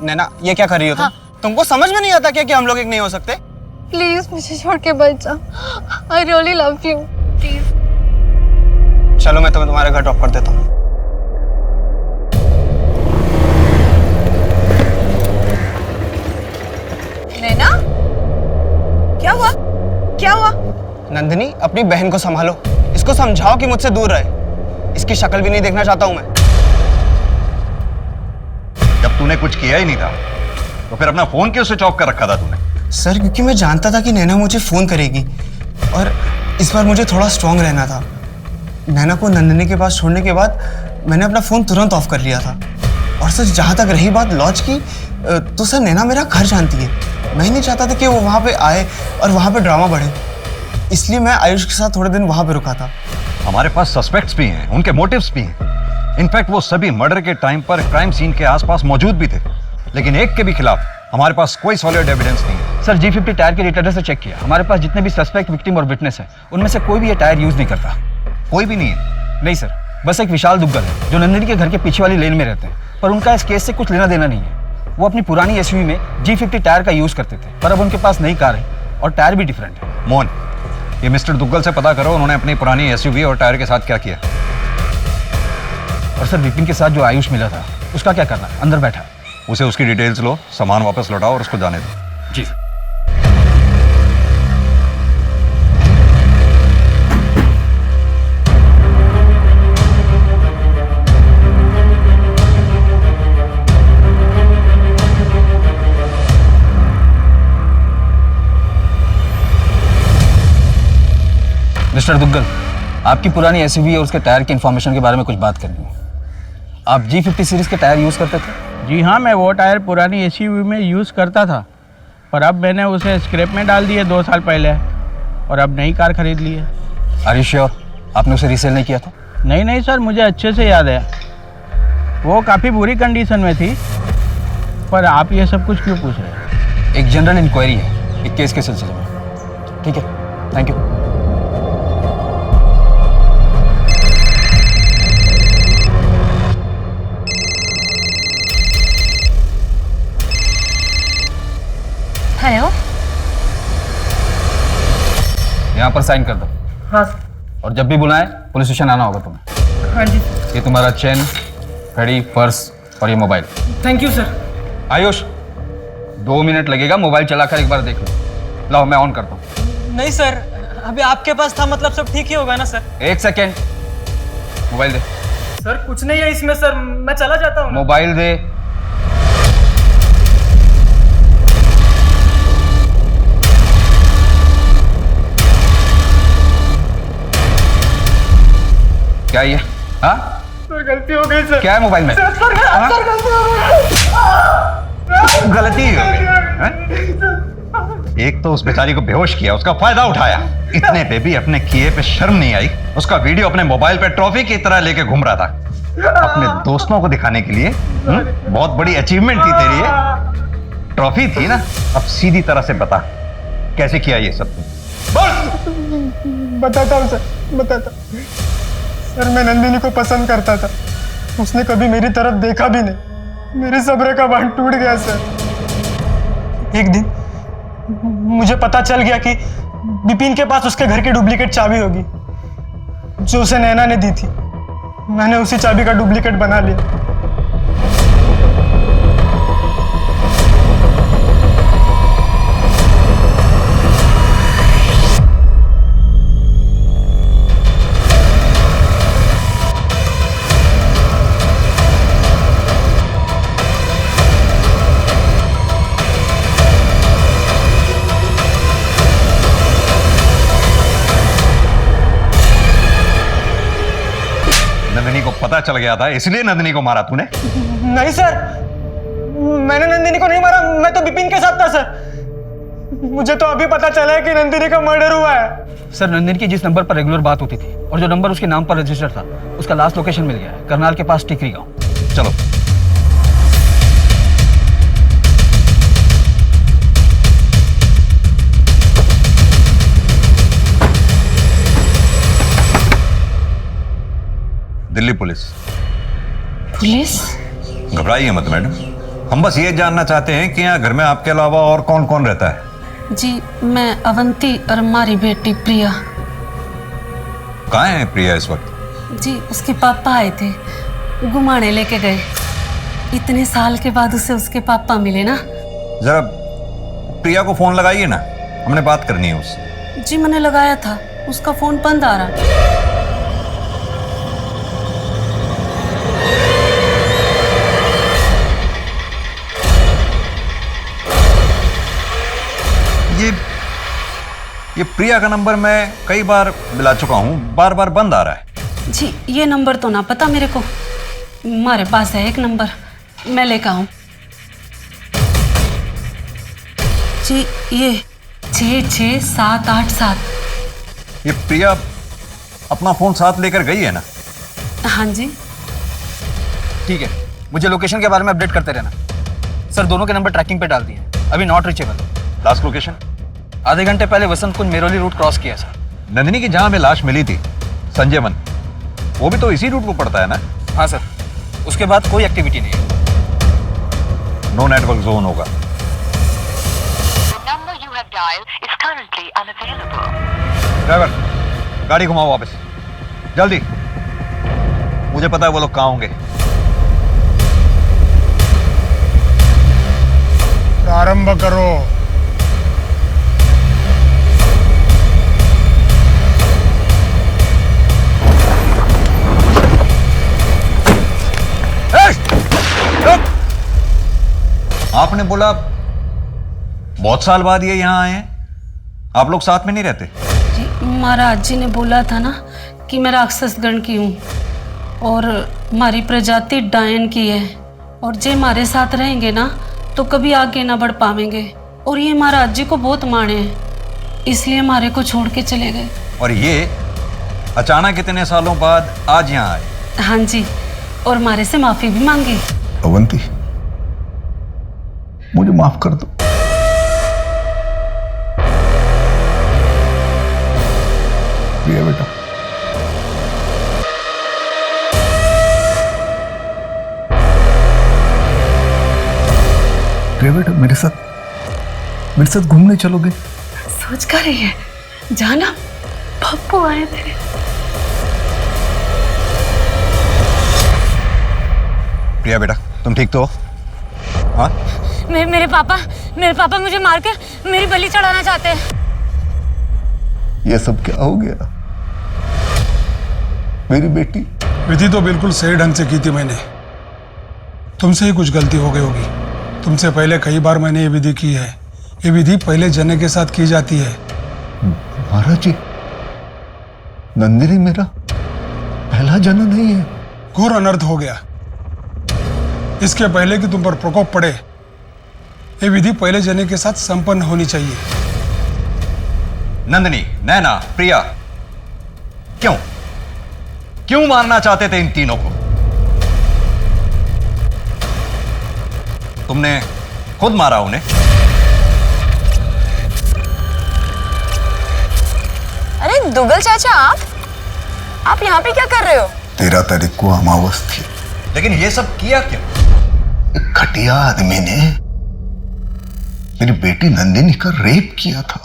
नैना ये क्या कर रही हो तुम? तुमको समझ में नहीं आता क्या कि हम लोग एक नहीं हो सकते? प्लीज मुझे छोड़ के बच जा। I really love you, please. चलो मैं तुम्हारे घर ड्रॉप कर देता हूँ। नैना, क्या हुआ? क्या हुआ? नंदिनी अपनी बहन को संभालो, इसको समझाओ कि मुझसे दूर रहे। इसकी शक्ल भी नहीं देखना चाहता हूं मैं। जब तूने कुछ किया ही नहीं था तो फिर अपना फोन क्यों स्विच ऑफ कर रखा था तूने? सर क्योंकि मैं जानता था कि नैना मुझे फोन करेगी, और इस बार मुझे थोड़ा स्ट्रांग रहना था। नैना को नंदिनी के पास छोड़ने के बाद मैंने अपना फोन तुरंत ऑफ कर लिया था। और सर जहां तक रही बात लॉज की, तो सर नैना मेरा घर जानती है। मैं नहीं चाहता था कि वो वहां पे आए और वहां पे ड्रामा बढ़े, इसलिए मैं आयुष के साथ थोड़े दिन वहां पे रुका था। हमारे पास सस्पेक्ट्स भी हैं, उनके मोटिव्स भी हैं। इनफैक्ट वो सभी मर्डर के टाइम पर क्राइम सीन के आसपास मौजूद भी थे, लेकिन एक के भी खिलाफ हमारे पास कोई सॉलिड एविडेंस नहीं है। सर G50 टायर के रिटर्नर से चेक किया, हमारे पास जितने भी सस्पेक्ट, विक्टिम और विटनेस है, उनमें से कोई भी ये टायर यूज नहीं करता। कोई भी नहीं है? नहीं सर, बस एक विशाल दुग्गल है जो नंदिनी के घर के पीछे वाली लेन में रहते हैं, पर उनका इस केस से कुछ लेना देना नहीं है। वो अपनी पुरानी SUV में G50 टायर का यूज करते थे, पर अब उनके पास नई कार है और टायर भी डिफरेंट है। मोहन, ये मिस्टर दुग्गल से पता करो उन्होंने अपनी पुरानी SUV और टायर के साथ क्या किया। और सर विपिन के साथ जो आयुष मिला था उसका क्या करना है? अंदर बैठा है। उसे उसकी डिटेल्स लो, सामान वापस लौटाओ और उसको जाने दो। जी सर। मिस्टर दुग्गल, आपकी पुरानी SUV और उसके टायर की इंफॉर्मेशन के बारे में कुछ बात करनी है। आप G50 सीरीज के टायर यूज करते थे? जी हाँ, मैं वो टायर पुरानी SUV में यूज़ करता था, पर अब मैंने उसे स्क्रैप में डाल दिए 2 साल पहले, और अब नई कार खरीद ली है। आर यू श्योर आपने उसे रीसेल नहीं किया था? नहीं सर, मुझे अच्छे से याद है, वो काफ़ी बुरी कंडीशन में थी। पर आप ये सब कुछ क्यों पूछ रहे हैं? एक जनरल इंक्वायरी है एक केस के सिलसिले में। ठीक है, थैंक यू। हेलो, यहाँ पर साइन कर दो। हाँ और जब भी बुलाएं पुलिस स्टेशन आना होगा तुम्हें। हाँ जी। ये तुम्हारा चेन, घड़ी, पर्स और ये mobile. Thank you sir. Ayush, 2 minute लगेगा, मोबाइल चलाकर एक बार देख लो। लाओ मैं ऑन करता हूँ। नहीं सर, अभी आपके पास था, मतलब सब ठीक ही होगा ना सर? 1 सेकेंड, मोबाइल दे। सर कुछ नहीं है इसमें सर, मैं चला जाता हूँ। मोबाइल दे। क्या ये हाँ? सर गलती हो गई सर। क्या है मोबाइल में? सर गलती हो गई। गलती हो गई हैं? एक तो उस बेचारी को बेहोश किया, उसका फायदा उठाया, इतने पे भी अपने किए पे शर्म नहीं आई। उसका वीडियो अपने मोबाइल पे ट्रॉफी की तरह लेके घूम रहा था, अपने दोस्तों को दिखाने के लिए। बहुत बड़ी अचीवमेंट थी तेरी ये, ट्रॉफी थी ना। अब सीधी तरह से बता कैसे किया ये सब? बताता हूँ सर, बताता। सर मैं नंदिनी को पसंद करता था, उसने कभी मेरी तरफ देखा भी नहीं। मेरे सब्र का बांध टूट गया सर। एक दिन मुझे पता चल गया कि बिपिन के पास उसके घर की डुप्लीकेट चाबी होगी जो उसे नैना ने दी थी। मैंने उसी चाबी का डुप्लीकेट बना लिया। नंदिनी को पता चल गया था इसलिए नंदिनी को मारा तूने? नहीं सर, मैंने नंदिनी को नहीं मारा, मैं तो बिपिन के साथ था सर। मुझे तो अभी पता चला है कि नंदिनी का मर्डर हुआ है। सर नंदिनी की जिस नंबर पर रेगुलर बात होती थी और जो नंबर उसके नाम पर रजिस्टर था, उसका लास्ट लोकेशन मिल गया है, करनाल के पास टिकरी गांव। चलो दिल्ली पुलिस। पुलिस? घबराइए मत मैडम, हम बस ये जानना चाहते हैं कि यहाँ घर में आपके अलावा और कौन कौन रहता है? जी मैं अवंती और हमारी बेटी प्रिया। कहाँ है प्रिया इस वक्त? जी उसके पापा आए थे, घुमाने लेके गए। इतने साल के बाद उसे उसके पापा मिले ना। जरा प्रिया को फोन लगाइए ना, हमने बात करनी है उससे। जी मैंने लगाया था, उसका फोन बंद आ रहा। ये प्रिया का नंबर मैं कई बार मिला चुका हूँ, बार बार बंद आ रहा है। जी ये नंबर तो ना पता मेरे को, हमारे पास है एक नंबर, मैं लेकर आऊं। जी ये 66787। ये प्रिया अपना फोन साथ लेकर गई है ना? हाँ जी। ठीक है, मुझे लोकेशन के बारे में अपडेट करते रहना। सर दोनों के नंबर ट्रैकिंग पे डाल दिए, अभी नॉट रीचेबल। Last location? आधे घंटे पहले वसंत कुंज मेरोली रूट क्रॉस किया सर। नंदिनी की जहां में लाश मिली थी, संजय वन, वो भी तो इसी रूट को पड़ता है ना? हाँ सर, उसके बाद कोई एक्टिविटी नहीं है। नो नेटवर्क जोन होगा। ड्राइवर गाड़ी घुमाओ वापस, जल्दी। मुझे पता है वो लोग कहाँ होंगे। प्रारंभ करो। आपने बोला बहुत साल बाद ये यहाँ आए हैं, आप लोग साथ में नहीं रहते? जी महाराज जी ने बोला था ना कि मैं राक्षस गण की हूँ और हमारी प्रजाति डायन की है, और जे हमारे साथ रहेंगे ना तो कभी आगे ना बढ़ पाएंगे। और ये महाराज जी को बहुत माने हैं, इसलिए हमारे को छोड़ के चले गए। और ये अचानक इतने सालों बाद आज यहाँ आए? हाँ जी, और हमारे से माफी भी मांगी। अवंती मुझे माफ कर दो। प्रिया बेटा, प्रिया बेटा मेरे साथ घूमने चलोगे? सोच कर रही है जाना, पप्पू आए थे। प्रिया बेटा तुम ठीक तो हो? हाँ? मेरे पापा मुझे मार के मेरी बलि चढ़ाना चाहते हैं। ये सब क्या हो गया? मेरी बेटी। विधि तो बिल्कुल सही ढंग से की थी मैंने, तुमसे ही कुछ गलती हो गई होगी। तुमसे पहले कई बार मैंने ये विधि की है। ये विधि पहले जने के साथ की जाती है। महाराज जी, नंदिनी मेरा पहला जन्म नहीं है। घोर अनर्थ हो गया। इसके पहले कि तुम पर प्रकोप पड़े, ये विधि पहले जने के साथ संपन्न होनी चाहिए। नंदिनी, नैना, प्रिया, क्यों मारना चाहते थे इन तीनों को? तुमने खुद मारा उन्हें। अरे दुगल चाचा, आप यहाँ पे क्या कर रहे हो? 13 तारीख को अमावस थी। लेकिन ये सब किया क्या? एक घटिया आदमी ने मेरी बेटी नंदिनी का रेप किया था,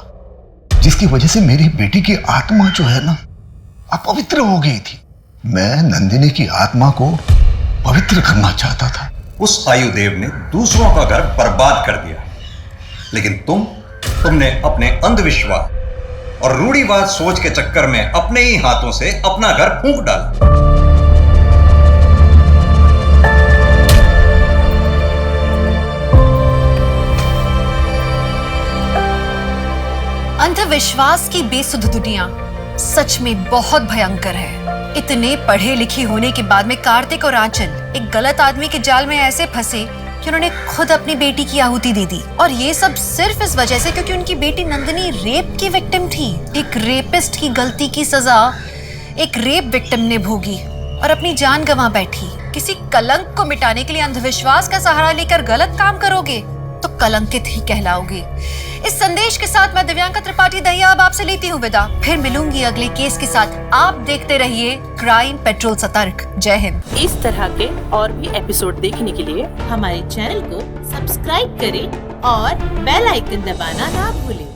जिसकी वजह से मेरी बेटी की आत्मा जो है ना, अपवित्र हो गई थी। मैं नंदिनी की आत्मा को पवित्र करना चाहता था। उस आयुदेव ने दूसरों का घर बर्बाद कर दिया, लेकिन तुमने अपने अंधविश्वास और रूढ़िवाद सोच के चक्कर में अपने ही हाथों से अपना घर फूंक डाला। अंधविश्वास की बेसुध दुनिया सच में बहुत भयंकर है। इतने पढ़े लिखे होने के बाद में कार्तिक और आंचल एक गलत आदमी के जाल में ऐसे फंसे कि उन्होंने खुद अपनी बेटी की आहुति दे दी। और ये सब सिर्फ इस वजह से क्योंकि उनकी बेटी नंदिनी रेप की विक्टिम थी। एक रेपिस्ट की गलती की सजा एक रेप विक्टिम ने भोगी और अपनी जान गंवा बैठी। किसी कलंक को मिटाने के लिए अंधविश्वास का सहारा लेकर गलत काम करोगे तो कलंकित ही कहलाओगे। इस संदेश के साथ मैं दिव्यांका त्रिपाठी दहिया अब आपसे लेती हूँ विदा। फिर मिलूंगी अगले केस के साथ। आप देखते रहिए क्राइम पेट्रोल सतर्क। जय हिंद। इस तरह के और भी एपिसोड देखने के लिए हमारे चैनल को सब्सक्राइब करें और बेल आइकन दबाना ना भूलें।